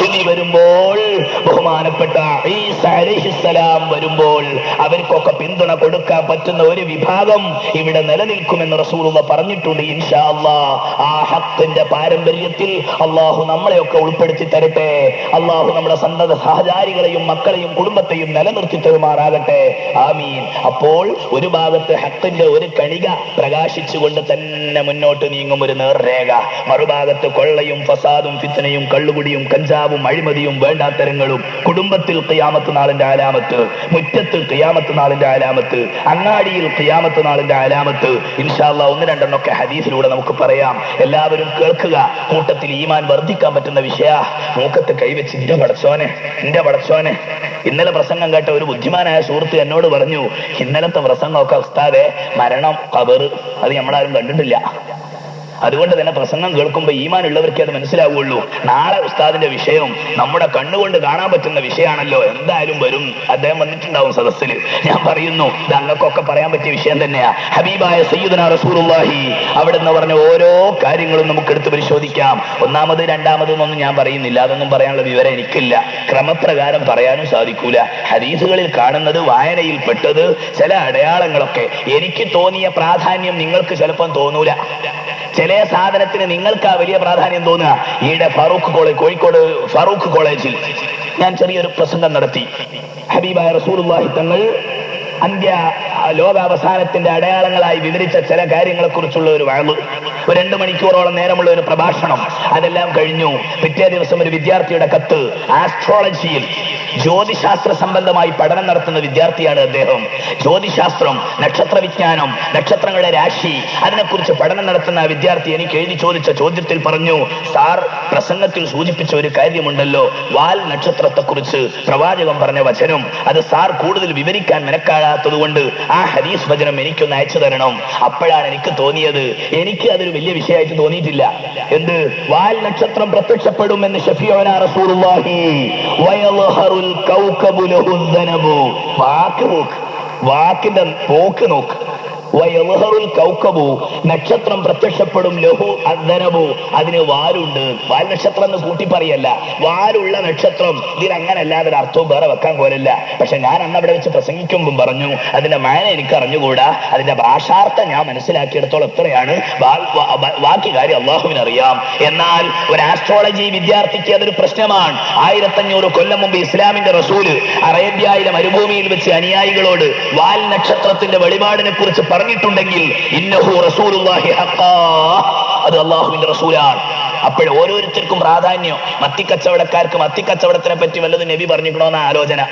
Mahdi വരുമ്പോൾ, ബഹുമാനപ്പെട്ട ഈസ അലൈഹിസ്സലാം വരുമ്പോൾ അവർക്കൊക്കെ പിന്തുണ കൊടുക്കാൻ പറ്റുന്ന ഒരു വിഭാഗം ഇവിടെ നിലനിൽക്കുമെന്ന് റസൂലുള്ളാഹി പറഞ്ഞിട്ടുണ്ട്. ഇൻഷാ അല്ലാഹ് ആ ഹഖിന്റെ പാരമ്പര്യത്തിൽ അല്ലാഹു നമ്മളെയൊക്കെ ഉൾപ്പെടുത്തി തരട്ടെ. അല്ലാഹു നമ്മുടെ സന്തത സഹചാരികളെയും മക്കളെയും കുടുംബത്തെയും നിലനിർത്തി തരുമാറാകട്ടെ. ആമീൻ. അപ്പോൾ ഒരു ഭാഗത്ത് ഹഖിന്റെ ഒരു കണിക പ്രകാശിച്ചുകൊണ്ട് തന്നെ മുന്നോട്ട് നീങ്ങും ഒരു നേർരേഖ, മറുഭാഗത്ത് കൊള്ളയും ഫസാദും ഫിത്നയും കള്ളുകുടിയും കഞ്ചാവും അഴിമതിയും വേണ്ടാത്തരങ്ങളും, കുടുംബത്തിൽ ഖിയാമത്ത് നാളിന്റെ ആലാമത്ത്, മുറ്റത്ത് ഖിയാമത്ത് നാളിന്റെ ആലാമത്ത്, അങ്ങാടിയിൽ ഖിയാമത്ത് നാളിന്റെ ആലാമത്ത്. ഇൻഷാ അല്ലാഹ് ഒന്ന് രണ്ടെണ്ണമൊക്കെ ഹദീസിലൂടെ നമുക്ക് പറയാം. എല്ലാവരും കേൾക്കുക. കൂട്ടത്തിൽ ഈമാൻ വർദ്ധിക്കാൻ പറ്റുന്ന വിഷയ. മൂക്കത്ത് കൈവച്ച് എന്റെ പടച്ചോനെ. ഇന്നലെ പ്രസംഗം കേട്ട ഒരു ബുദ്ധിമാനായ സുഹൃത്ത് എന്നോട് പറഞ്ഞു, ഇന്നലത്തെ പ്രസംഗമൊക്കെ ഉസ്താദെ മരണം ഖബർ അത് നമ്മളാരും കണ്ടിട്ടില്ല. അതുകൊണ്ട് തന്നെ പ്രസംഗം കേൾക്കുമ്പോൾ ഈമാൻ ഉള്ളവർക്കേ അത് മനസ്സിലാവുള്ളൂ. നാളെ ഉസ്താദിന്റെ വിഷയം നമ്മുടെ കണ്ണുകൊണ്ട് കാണാൻ പറ്റുന്ന വിഷയമാണല്ലോ. എന്തായാലും വരും, അദ്ദേഹം വന്നിട്ടുണ്ടാവും സദസ്സിൽ. ഞാൻ പറയുന്നു, ഇത് അങ്ങക്കൊക്കെ പറയാൻ പറ്റിയ വിഷയം തന്നെയാ. ഹബീബായ സയ്യിദുനാ റസൂലുള്ളാഹി അവിടെ നിന്ന് പറഞ്ഞ ഓരോ കാര്യങ്ങളും നമുക്ക് എടുത്ത് പരിശോധിക്കാം. ഒന്നാമത് രണ്ടാമതെന്നൊന്നും ഞാൻ പറയുന്നില്ല, അതൊന്നും പറയാനുള്ള വിവരം എനിക്കില്ല. ക്രമപ്രകാരം പറയാനും സാധിക്കൂല. ഹദീസുകളിൽ കാണുന്നത്, വായനയിൽ പെട്ടത്, ചില അടയാളങ്ങളൊക്കെ എനിക്ക് തോന്നിയ പ്രാധാന്യം നിങ്ങൾക്ക് ചിലപ്പം തോന്നൂല. ചില സാധനത്തിന് നിങ്ങൾക്ക് വലിയ പ്രാധാന്യം തോന്നുക. ഈയിടെ കോഴിക്കോട് ഫാറൂഖ് കോളേജിൽ ഞാൻ ചെറിയൊരു പ്രസംഗം നടത്തി. ഹബീബായ റസൂലുള്ളാഹി തങ്ങൾ ലോകാവസാനത്തിന്റെ അടയാളങ്ങളായി വിവരിച്ച ചില കാര്യങ്ങളെ കുറിച്ചുള്ള ഒരു വഅള്, ഒരു 2 മണിക്കൂറോളം നേരമുള്ള ഒരു പ്രഭാഷണം. അതെല്ലാം കഴിഞ്ഞു. പിറ്റേ ദിവസം ഒരു വിദ്യാർത്ഥിയുടെ കത്ത്. ആസ്ട്രോളജിയിൽ ജ്യോതിശാസ്ത്ര സംബന്ധമായി പഠനം നടത്തുന്ന വിദ്യാർത്ഥിയാണ് അദ്ദേഹം. ജ്യോതിശാസ്ത്രം, നക്ഷത്ര വിജ്ഞാനം, നക്ഷത്രങ്ങളുടെ രാശി, അതിനെക്കുറിച്ച് പഠനം നടത്തുന്ന ആ വിദ്യാർത്ഥി എനിക്ക് എഴുതി ചോദിച്ച ചോദ്യത്തിൽ പറഞ്ഞു, സാർ പ്രസംഗത്തിൽ സൂചിപ്പിച്ച ഒരു കാര്യമുണ്ടല്ലോ, വാൽ നക്ഷത്രത്തെക്കുറിച്ച് പ്രവാചകൻ പറഞ്ഞ വചനം, അത് സാർ കൂടുതൽ വിവരിക്കാൻ മെനക്കാടാത്തതുകൊണ്ട് ആ ഹദീസ് വചനം എനിക്കൊന്ന് അയച്ചു തരണം. അപ്പോഴാണ് എനിക്ക് തോന്നിയത്, എനിക്ക് അതൊരു വലിയ വിഷയമായിട്ട് തോന്നിയിട്ടില്ല. എന്ത്? വാൽ നക്ഷത്രം പ്രത്യക്ഷപ്പെടും എന്ന് ശഫീഉനാ റസൂലുള്ളാഹി വയൽഹറുൽ കൗകബു ലഹു ദനബു. വാക്കിന്റെ പോക്ക് നോക്ക്. വയൽഹറുൽ കൗകബു, നക്ഷത്രം പ്രത്യക്ഷപ്പെടും, ലഹു അദ്ദനബു, അതിന് വാലുണ്ട്. വാൽ നക്ഷത്രം എന്ന് കൂട്ടി പറയല്ല, വാലുള്ള നക്ഷത്രം. ഇതിന് അങ്ങനെ അല്ലാതെ അർത്ഥവും വേറെ വെക്കാൻ പോലല്ല. പക്ഷെ ഞാൻ അന്ന് അവിടെ വെച്ച് പ്രസംഗിക്കുമ്പം പറഞ്ഞു, അതിന്റെ മാന എനിക്ക് അറിഞ്ഞുകൂടാ, അതിന്റെ ഭാഷാർത്ഥം ഞാൻ മനസ്സിലാക്കിയെടുത്തോളം എത്രയാണ്, ബാക്കി കാര്യം അള്ളാഹുവിന് അറിയാം. എന്നാൽ ഒരു ആസ്ട്രോളജി വിദ്യാർത്ഥിക്ക് അതൊരു പ്രശ്നമാണ്. 1500 കൊല്ലം മുമ്പ് ഇസ്ലാമിന്റെ റസൂല് അറേബ്യയിലെ മരുഭൂമിയിൽ വെച്ച് അനുയായികളോട് വാൽ നക്ഷത്രത്തിന്റെ വെളിപാടിനെ കുറിച്ച് പറഞ്ഞിട്ടുണ്ടെങ്കിൽ ഇന്നഹു റസൂലുള്ളാഹി ഹഖാ, അത് അല്ലാഹുവിന്റെ റസൂലാണ്. അപ്പോൾ ഓരോരുത്തർക്കും പ്രാധാന്യം. മത്തിക്കച്ചവടക്കാർക്ക് മത്തിക്കച്ചവടത്തിനെ പറ്റി വല്ലതും നബി പറഞ്ഞിക്കണോന്ന ആലോചന.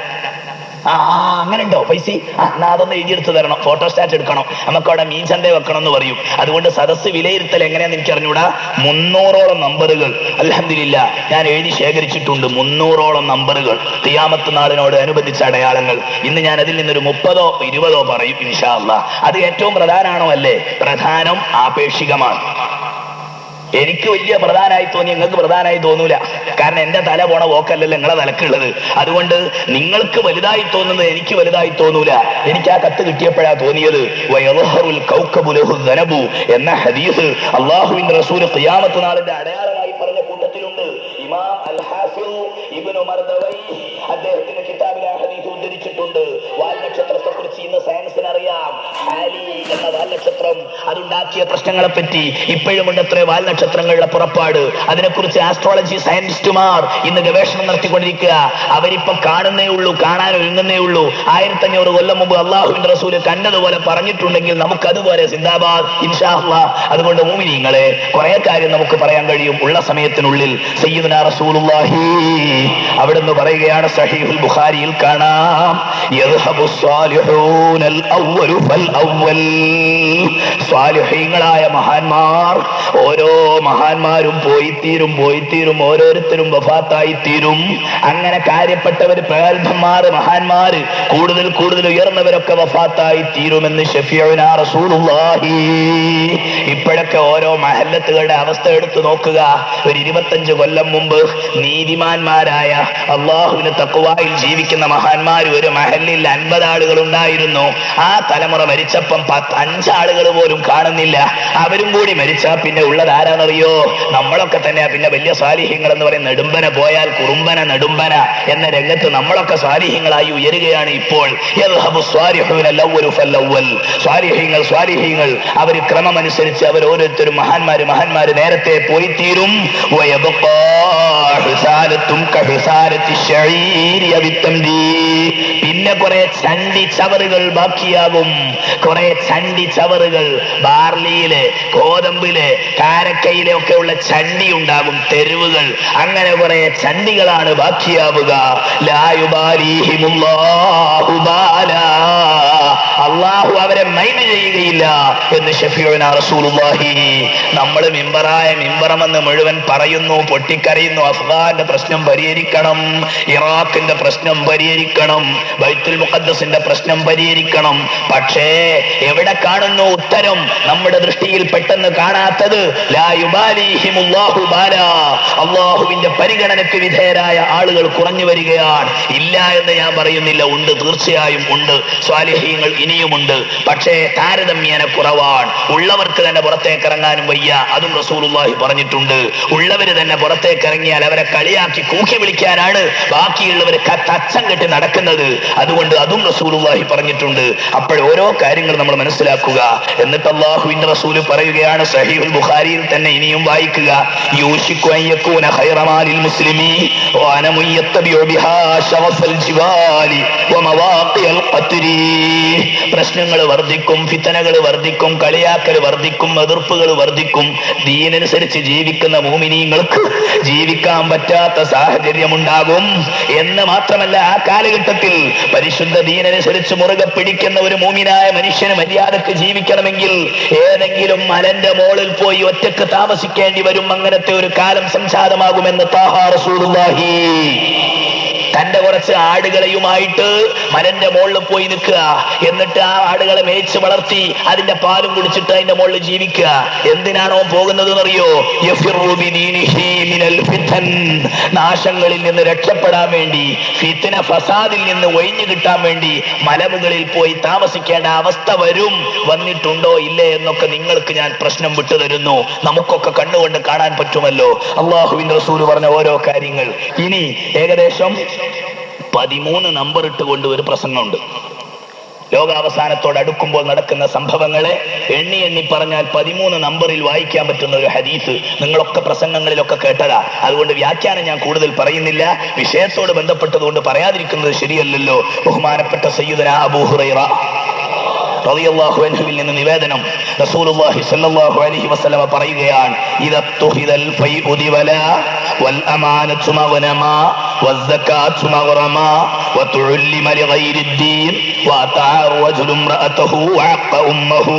അങ്ങനെ ഉണ്ടോ പൈസ? എന്നാ അതൊന്ന് എഴുതിയെടുത്ത് തരണം, ഫോട്ടോസ്റ്റാറ്റ് എടുക്കണം, നമുക്ക് അവിടെ മീൻ ചന്ത വെക്കണം എന്ന് പറയും. അതുകൊണ്ട് സദസ്സ് വിലയിരുത്തൽ എങ്ങനെയാന്ന് എനിക്ക് അറിഞ്ഞൂടാ. 300ഓളം നമ്പറുകൾ അൽഹംദുലില്ലാ ഞാൻ എഴുതി ശേഖരിച്ചിട്ടുണ്ട്. 300ഓളം നമ്പറുകൾ, ഖിയാമത്ത് നാളിനോട് അനുബന്ധിച്ച അടയാളങ്ങൾ. ഇന്ന് ഞാൻ അതിൽ നിന്നൊരു 30ഓ 20ഓ പറയും ഇൻഷാ അല്ലാഹ്. അത് ഏറ്റവും പ്രധാനമാണോ? അല്ലേ? പ്രധാനം ആപേക്ഷികമാണ്. എനിക്ക് വലിയ പ്രധാനമായി തോന്നി, നിങ്ങൾക്ക് പ്രധാനമായി തോന്നൂല. കാരണം എന്റെ തല പോണ പോക്കല്ലല്ലോ നിങ്ങളെ തലക്കുള്ളത്. അതുകൊണ്ട് നിങ്ങൾക്ക് വലുതായി തോന്നുന്നത് എനിക്ക് വലുതായി തോന്നൂല. എനിക്ക് ആ കത്ത് കിട്ടിയപ്പോഴാ തോന്നിയത് വയൽഹറുൽ കൗകബു ലഹു ദനബു എന്ന ഹദീസ് അല്ലാഹുവിന്റെ റസൂൽ ഖിയാമത്ത് നാളിന്റെ അടയാളമായി പറഞ്ഞ കൂട്ടത്തിലുണ്ട്. ഇമാം അൽ ഹാഫിദ് ഇബ്നു മർദവൈഹി അദ്ദേഹത്തിന്റെ കിതാബിൽ ആ ഹദീസ് ഉദ്ധരിച്ചിട്ടുണ്ട്. വാൽ നക്ഷത്രത്തെ കുറിച്ച് ഇന്ന് സയൻസിന് അറിയാം. ഹാലി എന്ന വാൽ നക്ഷത്രം അതുണ്ടാക്കിയ പ്രശ്നങ്ങളെ പറ്റി ഇപ്പോഴുമുണ്ട് അത്ര വാൽ നക്ഷത്രങ്ങളുടെ പുറപ്പാട്. അതിനെക്കുറിച്ച് ആസ്ട്രോളജി സയന്റിസ്റ്റുമാർ ഇന്ന് ഗവേഷണം നടത്തിക്കൊണ്ടിരിക്കുക. അവരിപ്പൊ കാണുന്നേ ഉള്ളൂ, കാണാൻ ഒരുങ്ങുന്നേ ഉള്ളൂ. 1500 കൊല്ലം മുമ്പ് അള്ളാഹുവിന്റെ റസൂല് കണ്ടതുപോലെ പറഞ്ഞിട്ടുണ്ടെങ്കിൽ നമുക്ക് അതുപോലെ സിന്ദാബാദ് ഇൻഷാ അല്ലാഹ്. അതുകൊണ്ട് മുഅ്മിനീങ്ങളെ കുറെ കാര്യം നമുക്ക് പറയാൻ കഴിയും ഉള്ള സമയത്തിനുള്ളിൽ. സയ്യിദുനാ റസൂലുള്ളാഹി അവിടുന്ന് പറയുകയാണ്, സഹീഹുൽ ബുഖാരിയിൽ കാണാം, യദ്ഹബു സ്വാലിഹൂനൽ അവ്വലു ഫൽ അവ്വൽ. സ്വാലിഹീങ്ങളായ മഹാന്മാർ, ഓരോ മഹാന്മാരും പോയിത്തീരും, ഓരോരുത്തരും വഫാത്തായി തീരും. അങ്ങനെ കാര്യപ്പെട്ടവർ, പ്രഗത്ഭന്മാർ, മഹാന്മാര്, കൂടുതൽ ഉയർന്നവരൊക്കെ വഫാത്തായി തീരുമെന്ന് ശഫീഉനാ റസൂലുള്ളാഹി. ഇപ്പോഴൊക്കെ ഓരോ മഹല്ലത്തുകളുടെ അവസ്ഥ എടുത്തു നോക്കുക. ഒരു 25 കൊല്ലം മുമ്പ് നീതിമാന്മാരായ അള്ളാഹുവിന് തഖ്വായിൽ ജീവിക്കുന്ന മഹാന്മാർ ഒരു മഹല്ലിൽ 50 ആളുകൾ ഉണ്ടായിരുന്നു. ആ തലമുറ മരിച്ചപ്പം 5 ആളുകൾ ആളുകൾ പോലും കാണുന്നില്ല. അവരും കൂടി മരിച്ചാൽ പിന്നെ ഉള്ളത് ആരാന്നറിയോ? നമ്മളൊക്കെ തന്നെയാ. പിന്നെ വലിയ സ്വാലിഹ്യങ്ങൾ എന്ന് പറയും. നെടുമ്പന പോയാൽ കുറുമ്പന നെടുമ്പന എന്ന രംഗത്ത് നമ്മളൊക്കെ സ്വാലിഹ്യങ്ങളായി ഉയരുകയാണ് ഇപ്പോൾ. സ്വാലിഹ്യങ്ങൾ അവർ ക്രമമനുസരിച്ച് അവർ ഓരോരുത്തരും മഹാന്മാര് നേരത്തെ പോയി തീരും. പിന്നെ കുറെ ചണ്ടി ചവറുകൾ ബാക്കിയാകും. കുറെ ചണ്ടി ചവറുകൾ, ബാർലിയിലെ, ഗോതമ്പിലെ, കാരക്കയിലെ ഒക്കെ ഉള്ള ചണ്ടി ഉണ്ടാകും, തെരുവുകൾ. അങ്ങനെ കുറെ ചണ്ടികളാണ് ബാക്കിയാവുക. അള്ളാഹു അവരെ മൈൻഡ് ചെയ്യുകയില്ല എന്ന് ശഫീഉനാ റസൂലുള്ളാഹി. നമ്മൾ മിമ്പറമെന്ന് മുഴുവൻ പറയുന്നു, പൊട്ടിക്കരയുന്നു. അഫ്ഗാന്റെ പ്രശ്നം പരിഹരിക്കണം, ഇറാഖിന്റെ പ്രശ്നം പരിഹരിക്കണം, ബൈത്തുൽ മുഖദ്ദസിന്റെ പ്രശ്നം പരിഹരിക്കണം. പക്ഷേ എവിടെ കാണുന്നു ഉത്തരം? നമ്മുടെ ദൃഷ്ടിയിൽ പെട്ടെന്ന് കാണാത്തത് ലാ യുബാലിഹിമുല്ലാഹു ബാലാ. അള്ളാഹുവിന്റെ പരിഗണനയ്ക്ക് വിധേയരായ ആളുകൾ കുറഞ്ഞു വരികയാണ്. ഇല്ല എന്ന് ഞാൻ പറയുന്നില്ല, ഉണ്ട്, തീർച്ചയായും ഉണ്ട്. സ്വാലിഹീങ്ങൾ ഇനിയുമുണ്ട്. പക്ഷേ താരതമ്യേന കുറവാണ്. ഉള്ളവർക്ക് തന്നെ പുറത്തേക്ക് ഇറങ്ങാനും വയ്യ, അതും റസൂലുള്ളാഹി പറഞ്ഞിട്ടുണ്ട്. ഉള്ളവര് തന്നെ പുറത്തേക്ക് ഇറങ്ങിയാൽ അവരെ കളിയാക്കി കൂക്കി വിളിക്കാനാണ് ബാക്കിയുള്ളവർ തച്ചം കെട്ടി നടക്കുന്നത്. അതുകൊണ്ട് അതും റസൂലുള്ളാഹി പറഞ്ഞിട്ടുണ്ട്. അപ്പോൾ ഓരോ കാര്യങ്ങൾ നമ്മൾ മനസ്സിലാക്കുക. എന്നിട്ട് അല്ലാഹുവിന്റെ റസൂല് പറയുകയാണ്, സഹീഹുൽ ബുഖാരിയിൽ തന്നെ ഇനിയും വായിക്കുക, യൂശിക്കു അൻ യകൂന ഖൈറ മാലിൽ മുസ്ലിമീ വഅന മുയത്തബിഉ ബിഹാ ശറഫൽ ജിവാലി വമവാഖിയൽ ഖത്രി. പ്രശ്നങ്ങൾ വർദ്ധിക്കും, ഫിത്തനകൾ വർദ്ധിക്കും, കളിയാക്കൽ വർദ്ധിക്കും, എതിർപ്പുകൾ വർദ്ധിക്കും. ദീനനുസരിച്ച് ജീവിക്കുന്ന മുഅ്മിനീങ്ങൾക്ക് ജീവിക്കാൻ പറ്റാത്ത സാഹചര്യമുണ്ടാകും എന്ന് മാത്രമല്ല, ആ കാലഘട്ടത്തിൽ പരിശുദ്ധ ദീനനുസരിച്ച് മുറുകെ പിടിക്കുന്ന ഒരു മുഅ്മിനായ മനുഷ്യന് മര്യാദക്ക് ജീവിക്കണമെങ്കിൽ ഏതെങ്കിലും മലന്റെ മോളിൽ പോയി ഒറ്റക്ക് താമസിക്കേണ്ടി വരും. അങ്ങനത്തെ ഒരു കാലം സംജാതമാകുമെന്ന് ത്വാഹ റസൂലുള്ളാഹി. തന്റെ കുറച്ച് ആടുകളെയുമായിട്ട് മലന്റെ മുകളിൽ പോയി നിൽക്കുക, എന്നിട്ട് ആ ആടുകളെ മേയിച്ച് വളർത്തി അതിന്റെ പാലും കുടിച്ചിട്ട് അതിന്റെ മുകളിൽ ജീവിക്കുക. എന്തിനാണോ പോകുന്നത് എന്നറിയോ? നാശങ്ങളിൽ നിന്ന് രക്ഷപ്പെടാൻ വേണ്ടി, ഫിത്ന ഫസാദിൽ നിന്ന് ഒഴിഞ്ഞു കിട്ടാൻ വേണ്ടി മലമുകളിൽ പോയി താമസിക്കേണ്ട അവസ്ഥ വരും. വന്നിട്ടുണ്ടോ ഇല്ലേ എന്നൊക്കെ നിങ്ങൾക്ക് ഞാൻ പ്രശ്നം വിട്ടുതരുന്നു. നമുക്കൊക്കെ കണ്ണുകൊണ്ട് കാണാൻ പറ്റുമല്ലോ അള്ളാഹുവിന്റെ റസൂല് പറഞ്ഞ ഓരോ കാര്യങ്ങൾ. ഇനി ഏകദേശം 13 നമ്പർ ഇട്ടുകൊണ്ട് ഒരു പ്രസംഗമുണ്ട്. ലോകാവസാനത്തോട് അടുക്കുമ്പോൾ നടക്കുന്ന സംഭവങ്ങളെ എണ്ണി എണ്ണി പറഞ്ഞാൽ 13 നമ്പറിൽ വായിക്കാൻ പറ്റുന്ന ഒരു ഹദീസ് നിങ്ങളൊക്കെ പ്രസംഗങ്ങളിലൊക്കെ കേട്ടതാ. അതുകൊണ്ട് വ്യാഖ്യാനം ഞാൻ കൂടുതൽ പറയുന്നില്ല. വിഷയത്തോട് ബന്ധപ്പെട്ടതുകൊണ്ട് പറയാതിരിക്കുന്നത് ശരിയല്ലല്ലോ. ബഹുമാനപ്പെട്ട സയ്യിദുനാ അബൂ ഹുറൈറ റളിയല്ലാഹു അൻഹുവിൽ നിന്ന് നിവേദനം, റസൂലുള്ളാഹി സ്വല്ലല്ലാഹു അലൈഹി വസല്ലമ പറയുകയാണ്, ഇദത്തുഹിദൽ ഫൈഉ ദിവലാ വൽ അമാനതു മഗ്നമാ വസ്സകാതു മഗ്റമാ വതുഉല്ലിമ ലിഗൈരിദ്ദീൻ വഅതാ റജുലു ഇംറഅതഹു വഅഖ ഉമ്മഹു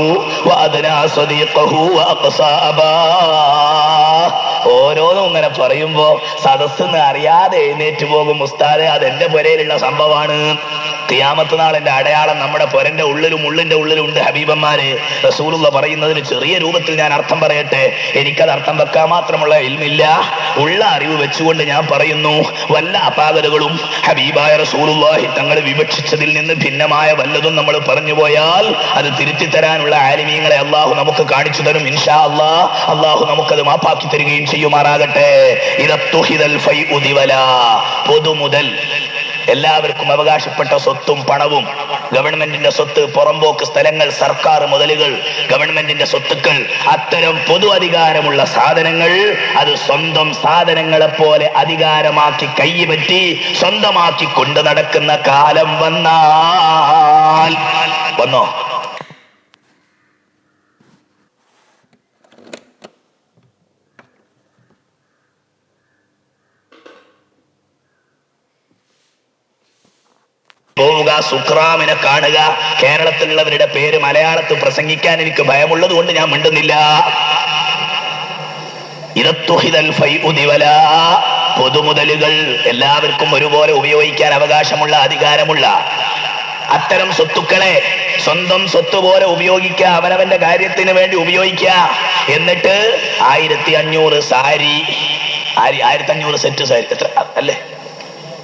വഅദ്നാ സദീഖഹു വഅഖസാ അബാ. ഓരോന്നും ഇങ്ങനെ പറയുമ്പോ സദസ്സിന്ന് അറിയാതെ എഴുന്നേറ്റ് പോകും. ഉസ്താദെ, അതെന്റെ പുരയിലുള്ള സംഭവമാണ്. ഖിയാമത്ത് നാളിന്റെ അടയാളം നമ്മുടെ പുരന്റെ ഉള്ളിലും ഉള്ളിന്റെ ഉള്ളിലും ഉണ്ട് ഹബീബന്മാരെ. റസൂലുള്ള പറയുന്നതിന് ചെറിയ രൂപത്തിൽ ഞാൻ അർത്ഥം പറയട്ടെ. എനിക്കത് അർത്ഥം വെക്കാൻ മാത്രമുള്ള ഇൽമില്ല. ഉള്ള അറിവ് വെച്ചുകൊണ്ട് ഞാൻ പറയുന്നു, വല്ല അപാകതകളും ഹബീബായ റസൂലുള്ളാഹി തങ്ങൾ വിവക്ഷിച്ചതിൽ നിന്ന് ഭിന്നമായ വല്ലതും നമ്മൾ പറഞ്ഞു പോയാൽ അത് തിരുത്തി തരാനുള്ള ആലിമീങ്ങളെ അള്ളാഹു നമുക്ക് കാണിച്ചു തരും ഇൻഷാ അല്ലാഹ്. അള്ളാഹു നമുക്കത് മാപ്പാക്കി തരികയും ചെയ്യുമാറാകട്ടെ. ഇദത്തുഹിദൽ ഫൈഉ ദിവലാ, പൊതുമുതൽ, എല്ലാവർക്കും അവകാശപ്പെട്ട സ്വത്തും പണവും, ഗവൺമെന്റിന്റെ സ്വത്ത്, പുറമ്പോക്ക് സ്ഥലങ്ങൾ, സർക്കാർ മുതലുകൾ, ഗവൺമെന്റിന്റെ സ്വത്തുക്കൾ, അത്തരം പൊതു അധികാരമുള്ള സാധനങ്ങൾ അത് സ്വന്തം സാധനങ്ങളെ പോലെ അധികാരമാക്കി കൈപറ്റി സ്വന്തമാക്കി കൊണ്ട് നടക്കുന്ന കാലം വന്നാൽ വന്നോ? പോവുക, സുക്രാമിനെ കാണുക. കേരളത്തിലുള്ളവരുടെ പേര് മലയാളത്തിൽ പ്രസംഗിക്കാൻ എനിക്ക് ഭയമുള്ളത് കൊണ്ട് ഞാൻ മിണ്ടുന്നില്ല. പൊതുമുതലുകൾ എല്ലാവർക്കും ഒരുപോലെ ഉപയോഗിക്കാൻ അവകാശമുള്ള, അധികാരമുള്ള അത്തരം സ്വത്തുക്കളെ സ്വന്തം സ്വത്ത് പോലെ ഉപയോഗിക്കുക, അവനവന്റെ കാര്യത്തിന് വേണ്ടി ഉപയോഗിക്കുക. എന്നിട്ട് 1500 സാരി, 1500 സെറ്റ് സാരി, എത്ര അല്ലേ?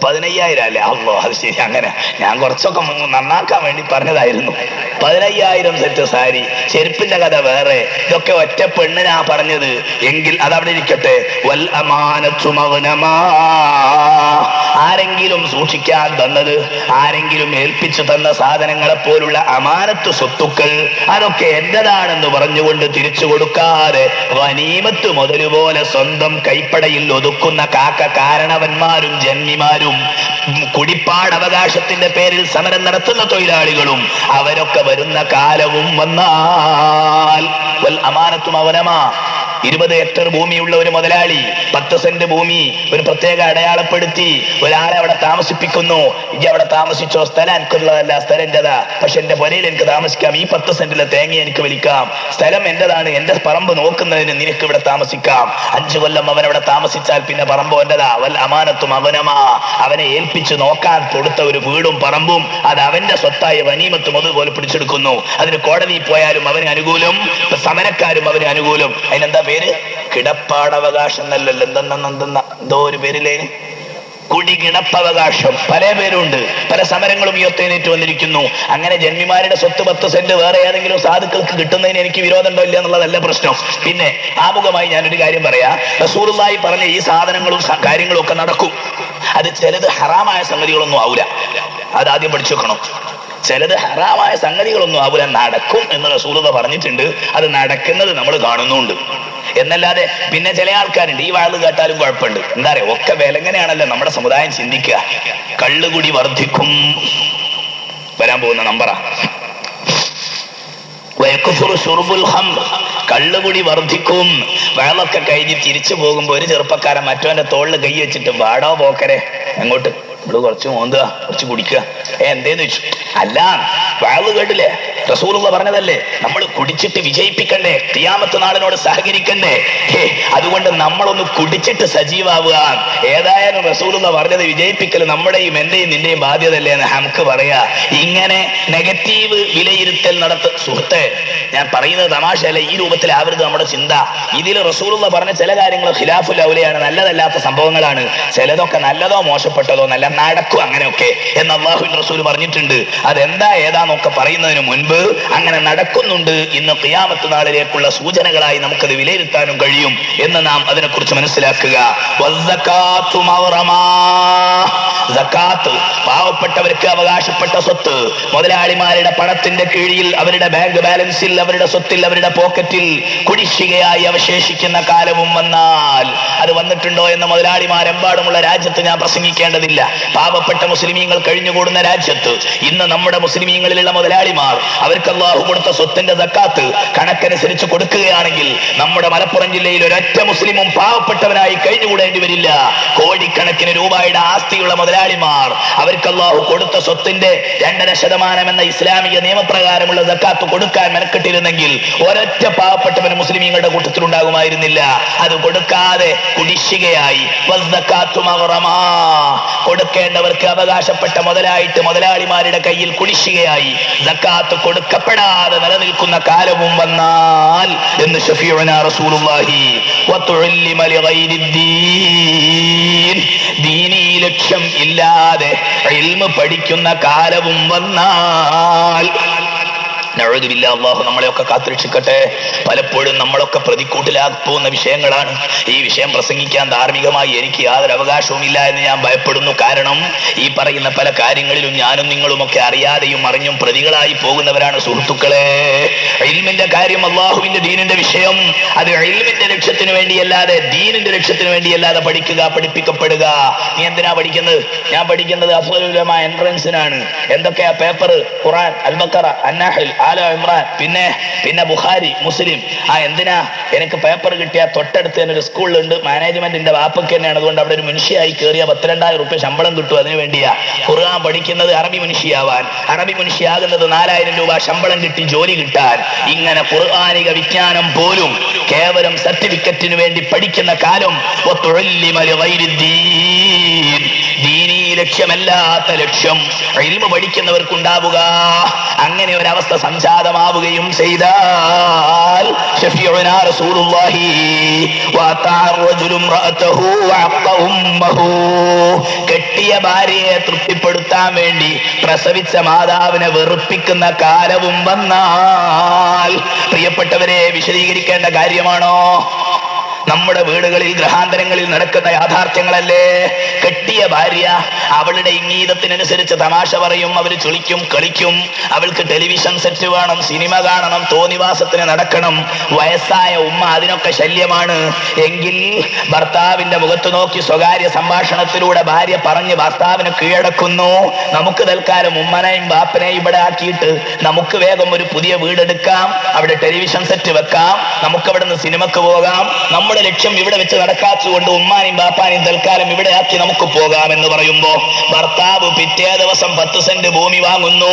15,000 അല്ലേ? അല്ലോ, അത് ശരി. അങ്ങനെ ഞാൻ കുറച്ചൊക്കെ നന്നാക്കാൻ വേണ്ടി പറഞ്ഞതായിരുന്നു. 15,000 സെറ്റ് സാരി, ചെരുപ്പിന്റെ കഥ വേറെ. ഇതൊക്കെ ഒറ്റ പെണ്ണിനാ പറഞ്ഞത് എങ്കിൽ അതവിടെ ഇരിക്കട്ടെ. വൽ അമാനത്തു മഗ്നമാ, ആരെങ്കിലും സൂക്ഷിക്കാൻ തന്നത്, ആരെങ്കിലും ഏൽപ്പിച്ചു തന്ന സാധനങ്ങളെ പോലുള്ള അമാനത്ത് സ്വത്തുക്കൾ അതൊക്കെ എന്റേതാണെന്ന് പറഞ്ഞുകൊണ്ട് തിരിച്ചു കൊടുക്കാതെ ഗനീമത്ത് മുതലുപോലെ സ്വന്തം കൈപ്പടയിൽ ഒതുക്കുന്ന കാരണവന്മാരും ജന്മിമാരും കുടിപ്പാടവകാശത്തിന്റെ പേരിൽ സമരം നടത്തുന്ന തൊഴിലാളികളും അവരൊക്കെ വരുന്ന കാലവും വന്നാൽ വൽ അമാനത്തും അവനമാ. 20 ഹെക്ടർ ഭൂമിയുള്ള ഒരു മുതലാളി 10 സെന്റ് ഭൂമി ഒരു പ്രത്യേക അടയാളപ്പെടുത്തി ഒരാളെ അവിടെ താമസിപ്പിക്കുന്നു. ഇജ്ജ് അവിടെ താമസിച്ചോ, സ്ഥലം എനിക്കുള്ളതല്ല, സ്ഥലം എന്റേതാ, പക്ഷെ എന്റെ പുരയിൽ എനിക്ക് താമസിക്കാം, ഈ 10 സെന്റിലെ തേങ്ങ എനിക്ക് വലിക്കാം, സ്ഥലം എന്റേതാണ്, എന്റെ പറമ്പ് നോക്കുന്നതിന് നിനക്ക് ഇവിടെ താമസിക്കാം. 5 കൊല്ലം അവൻ അവിടെ താമസിച്ചാൽ പിന്നെ പറമ്പോ എന്റേതാ. വൽ അമാനത്തും അവനമാ, അവനെ ഏൽപ്പിച്ച് നോക്കാൻ കൊടുത്ത ഒരു വീടും പറമ്പും അത് അവന്റെ സ്വത്തായ ഗനീമത്തും അതുപോലെ പിടിച്ചെടുക്കുന്നു. അതിന് കോടതിയിൽ പോയാലും അവന് അനുകൂലം, സമരക്കാരും അവന് അനുകൂലം. അതിനെന്താ പേര്? കിടപ്പാടവകാശം എന്നല്ലല്ലോ, എന്തോ ഒരു പേരില്ലേ, കുടികിടപ്പവകാശം. പല പേരുണ്ട്, പല സമരങ്ങളും ഉയർത്തേനേറ്റ് വന്നിരിക്കുന്നു. അങ്ങനെ ജന്മിമാരുടെ സ്വത്ത് 10 സെന്റ് വേറെ ഏതെങ്കിലും സാധുക്കൾക്ക് കിട്ടുന്നതിന് എനിക്ക് വിരോധമുണ്ടോ ഇല്ല എന്നുള്ളതല്ല പ്രശ്നം. പിന്നെ ആമുഖമായി ഞാനൊരു കാര്യം പറയാം. റസൂലുള്ളാഹി പറഞ്ഞ ഈ സാധനങ്ങളും കാര്യങ്ങളും ഒക്കെ നടക്കും. അത് ചിലത് ഹറാമായ സംഗതികളൊന്നും ആവൂല, അത് ആദ്യം പഠിച്ചു വെക്കണം. ചിലത് ഹറാമായ സംഗതികളൊന്നും ആവൂല, നടക്കും എന്ന് റസൂലുള്ളാഹി പറഞ്ഞിട്ടുണ്ട്. അത് നടക്കുന്നത് നമ്മൾ കാണുന്നുണ്ട് എന്നല്ലാതെ. പിന്നെ ചില ആൾക്കാരുണ്ട്, ഈ വാഴ് കേട്ടാലും കുഴപ്പമുണ്ട്, എന്താ പറയാ, ഒക്കെ വിലങ്ങനെയാണല്ലോ നമ്മുടെ സമുദായം ചിന്തിക്കുക. കള്ളുകുടി വർദ്ധിക്കും, വരാൻ പോകുന്ന നമ്പറാ. കള്ളുകുടി വർദ്ധിക്കും. വെള്ളമൊക്കെ കഴിഞ്ഞ് തിരിച്ചു പോകുമ്പോ ഒരു ചെറുപ്പക്കാരൻ മറ്റവന്റെ തോളിൽ കൈ വെച്ചിട്ട്, വാടോ പോക്കരെ, എങ്ങോട്ട്, ഇവിടെ കുറച്ച് മോന്തുക, കുറച്ച് കുടിക്കുക. എന്തേന്ന് വെച്ചു? അല്ല, വാള് കേട്ടില്ലേ, റസൂലുള്ള പറഞ്ഞതല്ലേ, നമ്മൾ കുടിച്ചിട്ട് വിജയിപ്പിക്കണ്ടേ, ഖിയാമത്ത് നാളിനോട് സഹകരിക്കണ്ടേ. അതുകൊണ്ട് നമ്മളൊന്ന് കുടിച്ചിട്ട് സജീവാവുക. ഏതായാലും റസൂലുള്ള പറഞ്ഞത് വിജയിപ്പിക്കൽ നമ്മുടെയും എന്റെയും നിന്റെയും ബാധ്യതയല്ലേ എന്ന് നമുക്ക് പറയാ. ഇങ്ങനെ നെഗറ്റീവ് വിലയിരുത്തൽ സുഹൃത്തെ, ഞാൻ പറയുന്നത് തമാശയല്ല, ഈ രൂപത്തിലാവരുത് നമ്മുടെ ചിന്ത. ഇതിൽ റസൂലുള്ള പറഞ്ഞ ചില കാര്യങ്ങൾ ഖിലാഫുൽ ഔലയാണ്, നല്ലതല്ലാത്ത സംഭവങ്ങളാണ്. ചിലതൊക്കെ നല്ലതോ മോശപ്പെട്ടതോ നല്ല നടക്കും അങ്ങനെയൊക്കെ എന്ന് അല്ലാഹുവിന്റെ റസൂൽ പറഞ്ഞിട്ടുണ്ട്. അതെന്താ ഏതാന്നൊക്കെ പറയുന്നതിന് മുൻപ് അങ്ങനെ നടക്കുന്നുണ്ട് ഇന്ന് ഖിയാമത്ത് നാളിലേക്കുള്ള സൂചനകളായി നമുക്കത് വിലയിരുത്താനും കഴിയും എന്ന് നാം അതിനെക്കുറിച്ച് മനസ്സിലാക്കുക. സക്കാത്ത് പാവപ്പെട്ടവർക്ക് അവകാശപ്പെട്ട സ്വത്ത്, മുതലാളിമാരുടെ പണത്തിന്റെ കീഴിൽ, അവരുടെ ബാങ്ക് ബാലൻസിൽ, അവരുടെ സ്വത്തിൽ, അവരുടെ പോക്കറ്റിൽ കുടിശ്ശികയായി അവശേഷിക്കുന്ന കാലവും വന്നാൽ, അത് വന്നിട്ടുണ്ടോ എന്ന് മുതലാളിമാരെമ്പാടുമുള്ള രാജ്യത്ത് ഞാൻ പ്രസംഗിക്കേണ്ടതില്ല. പാവപ്പെട്ട മുസ്ലിമീങ്ങൾ കഴിഞ്ഞുകൂടുന്ന രാജ്യത്ത് ഇന്ന് നമ്മുടെ മുസ്ലിമീങ്ങളിലുള്ള മുതലാളിമാർ അവർക്ക് അല്ലാഹു കൊടുത്ത സ്വത്തിന്റെ സക്കാത്ത് കണക്കനുസരിച്ച് കൊടുക്കുകയാണെങ്കിൽ നമ്മുടെ മലപ്പുറം ജില്ലയിൽ ഒരൊറ്റ മുസ്ലിമും പാവപ്പെട്ടവനായി കഴിഞ്ഞുകൂടേണ്ടി വരില്ല. കോടിക്കണക്കിന് രൂപയുടെ ആസ്തിയുള്ള മുതലാളിമാർ അവർക്ക് അല്ലാഹു കൊടുത്ത സ്വത്തിന്റെ 2.5% എന്ന ഇസ്ലാമിക നിയമപ്രകാരമുള്ള സക്കാത്ത് കൊടുക്കാൻ മെനക്കെട്ടിരുന്നെങ്കിൽ ഒരൊറ്റ പാവപ്പെട്ടവൻ മുസ്ലിമീങ്ങളുടെ കൂട്ടത്തിലുണ്ടാകുമായിരുന്നില്ല. അത് കൊടുക്കാതെ കുടിശ്ശികയായി, കൊടുക്കേണ്ടവർക്ക് അവകാശപ്പെട്ട മുതലായിട്ട് മുതലാളിമാരുടെ കയ്യിൽ കുടിശ്ശികയായി സക്കാത്ത് കൊടുക്കപ്പെടാതെ നിലനിൽക്കുന്ന കാലവും വന്നാൽ എന്ന് ശഫീഉനാ റസൂലുള്ളാഹി വതുഉല്ലിമ ലിഗൈരിദ്ദീൻ, ദീനീ ലക്ഷ്യം ഇല്ലാതെ ഇൽമ് പഠിക്കുന്ന കാലവും വന്നാൽ, നഊദുബില്ലാ, അല്ലാഹു നമ്മളെയൊക്കെ കാത്തുരക്ഷിക്കട്ടെ. പലപ്പോഴും നമ്മളൊക്കെ പ്രതിക്കൂട്ടിലാകുന്ന വിഷയങ്ങളാണ്. ഈ വിഷയം പ്രസംഗിക്കാൻ ധാർമ്മികമായി എനിക്ക് യാതൊരു അവകാശവുമില്ല എന്ന് ഞാൻ ഭയപ്പെടുന്നു. കാരണം ഈ പറയുന്ന പല കാര്യങ്ങളിലും ഞാനും നിങ്ങളുമൊക്കെ അറിയാതെയും അറിഞ്ഞും പ്രതികളായി പോകുന്നവരാണ് സുഹൃത്തുക്കളെ. ഇൽമിന്റെ കാര്യം, അല്ലാഹുവിന്റെ ദീനിന്റെ വിഷയം, അത് ഇൽമിന്റെ ലക്ഷ്യത്തിന് വേണ്ടിയല്ലാതെ ദീനിന്റെ ലക്ഷ്യത്തിന് വേണ്ടിയല്ലാതെ പഠിക്കുക, പഠിപ്പിക്കപ്പെടുക. നീ എന്തിനാ പഠിക്കുന്നത്? ഞാൻ പഠിക്കുന്നത് അഫ്ളലുൽ ഉലമ എൻട്രൻസിനാണ്. എന്തൊക്കെയാ പേപ്പർ? ഖുർആൻ, അൽ ബഖറ, അൻ-നഹ്ൽ, ആല ഇമ്രാൻ, പിന്നെ ബുഖാരി, മുസ്ലിം. എന്തിനാ എനിക്ക് പേപ്പർ കിട്ടിയ തൊട്ടടുത്ത് തന്നെ ഒരു സ്കൂളിലുണ്ട്, മാനേജ്മെന്റിന്റെ വാപ്പൊക്കെ തന്നെയാണ്. അതുകൊണ്ട് അവിടെ ഒരു മനുഷ്യയായി കയറിയ 12,000 റുപ്യ ശമ്പളം കിട്ടും. അതിനു വേണ്ടിയാ ഖുർആൻ പഠിക്കുന്നത്, അറബി മനുഷ്യയാവാൻ. അറബി മനുഷ്യയാകുന്നത് 4,000 രൂപ ശമ്പളം കിട്ടി ജോലി കിട്ടാൻ. ഇങ്ങനെ ഖുർആനിക വിജ്ഞാനം പോലും കേവലം സർട്ടിഫിക്കറ്റിന് വേണ്ടി പഠിക്കുന്ന കാലം. ദീനീ ലക്ഷ്യമല്ലാത്ത ലക്ഷ്യം ഇൽമു പഠിക്കുന്നവർക്കുണ്ടാവുക. അങ്ങനെ ഒരവസ്ഥ സംജാതമാവുകയും ചെയ്താൽ ശഫീഉനാ റസൂലുള്ളാഹി വഅതാഅ റജുലു ഇംറഅതഹു വഅഖ ഉമ്മഹു, കെട്ടിയ ഭാര്യയെ തൃപ്തിപ്പെടുത്താൻ വേണ്ടി പ്രസവിച്ച മാതാവിനെ വെറുപ്പിക്കുന്ന കാലവും വന്നാൽ, പ്രിയപ്പെട്ടവരെ, വിശദീകരിക്കേണ്ട കാര്യമാണോ? നമ്മുടെ വീടുകളിൽ ഗ്രഹാന്തരങ്ങളിൽ നടക്കുന്ന യാഥാർത്ഥ്യങ്ങളല്ലേ? കെട്ടിയ ഭാര്യ അവളുടെ ഇംഗീതത്തിനനുസരിച്ച് തമാശ പറയും, അവര് ചുളിക്കും, കളിക്കും. അവൾക്ക് ടെലിവിഷൻ സെറ്റ് വേണം, സിനിമ കാണണം, തോന്നിവാസത്തിന് നടക്കണം. വയസ്സായ ഉമ്മ അതിനൊക്കെ ശല്യമാണ് എങ്കിൽ ഭർത്താവിന്റെ മുഖത്ത് നോക്കി സ്വകാര്യ സംഭാഷണത്തിലൂടെ ഭാര്യ പറഞ്ഞ് ഭർത്താവിനെ കീഴടക്കുന്നു. നമുക്ക് തൽക്കാലം ഉമ്മനെയും ബാപ്പനെയും ഇവിടെ ആക്കിയിട്ട് നമുക്ക് വേഗം ഒരു പുതിയ വീടെടുക്കാം, അവിടെ ടെലിവിഷൻ സെറ്റ് വെക്കാം, നമുക്ക് അവിടെ നിന്ന് സിനിമക്ക് പോകാം, നമ്മുടെ ലക്ഷ്യം ഇവിടെ വെച്ച് നടക്കാത്തതുകൊണ്ട് ഉമ്മാനെയും ബാപ്പാനെയും തൽക്കാലം ഇവിടെ ആക്കി നമുക്ക് പോകാമെന്ന് പറയുമ്പോ ഭർത്താവ് പിറ്റേ ദിവസം 10 സെന്റ് ഭൂമി വാങ്ങുന്നു.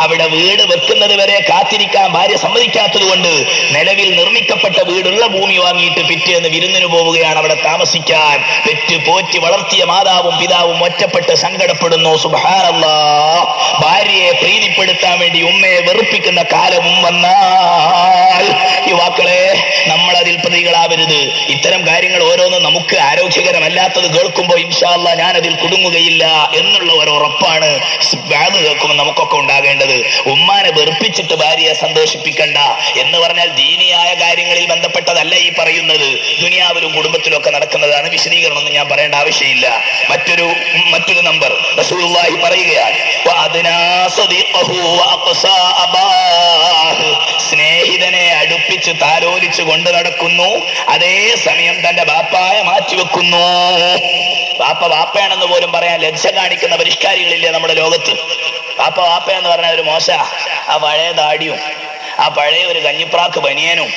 അവിടെ വീട് വെക്കുന്നത് വരെ കാത്തിരിക്കാൻ ഭാര്യ സമ്മതിക്കാത്തത് കൊണ്ട് നിലവിൽ നിർമ്മിക്കപ്പെട്ട വീടുള്ള ഭൂമി വാങ്ങിയിട്ട് പിറ്റേന്ന് വിരുന്നിന് പോവുകയാണ് അവിടെ താമസിക്കാൻ. പെറ്റ് പോറ്റി വളർത്തിയ മാതാവും പിതാവും ഒറ്റപ്പെട്ട് സങ്കടപ്പെടുന്നു. സുബ്ഹാനല്ലാഹ്, ഭാര്യയെ പ്രീതിപ്പെടുത്താൻ വേണ്ടി ഉമ്മയെ വെറുപ്പിക്കുന്ന കാലവും വന്നാൽ യുവാക്കളെ, നമ്മളതിൽ പ്രതികളാവരുത്. ഇത്തരം കാര്യങ്ങൾ ഓരോന്നും നമുക്ക് ആരോഗ്യകരമല്ലാത്തത് കേൾക്കുമ്പോൾ ഇൻഷാ അല്ലാഹ് ഞാൻ അതിൽ കുടുങ്ങുകയില്ല എന്നുള്ള ഒരു ഉറപ്പാണ് അത് കേൾക്കുമ്പോൾ നമുക്കൊക്കെ ഉണ്ടാകേണ്ടത്. ഉമ്മാനെ വെറുപ്പിച്ചിട്ട് ഭാര്യയെ സന്തോഷിപ്പിക്കണ്ട എന്ന് പറഞ്ഞാൽ ദീനിയായ കാര്യങ്ങളിൽ ബന്ധപ്പെട്ടതല്ല ഈ പറയുന്നത്, ദുനിയാവിലും കുടുംബത്തിലും ഒക്കെ നടക്കുന്നതാണ്. വിശദീകരണം ഒന്നും ഞാൻ പറയേണ്ട ആവശ്യമില്ല. മറ്റൊരു നമ്പർ റസൂലുള്ളാഹി പറയുകയാണ്, സ്നേഹിതനെ അടുപ്പിച്ച് താലോലിച്ച് കൊണ്ട് നടക്കുന്നു, അതേസമയം തന്റെ ബാപ്പായെ മാറ്റിവെക്കുന്നു. ബാപ്പയാണെന്ന് പോലും പറയാൻ ലജ്ജ കാണിക്കുന്ന പരിഷ്കാരികളില്ലേ നമ്മുടെ ലോകത്ത്? ബാപ്പയെന്ന് പറഞ്ഞാൽ ഒരു മോശ, ആ പഴയ താടിയും ആ പഴയ ഒരു കഞ്ഞിപ്രാക്ക് ബനിയനും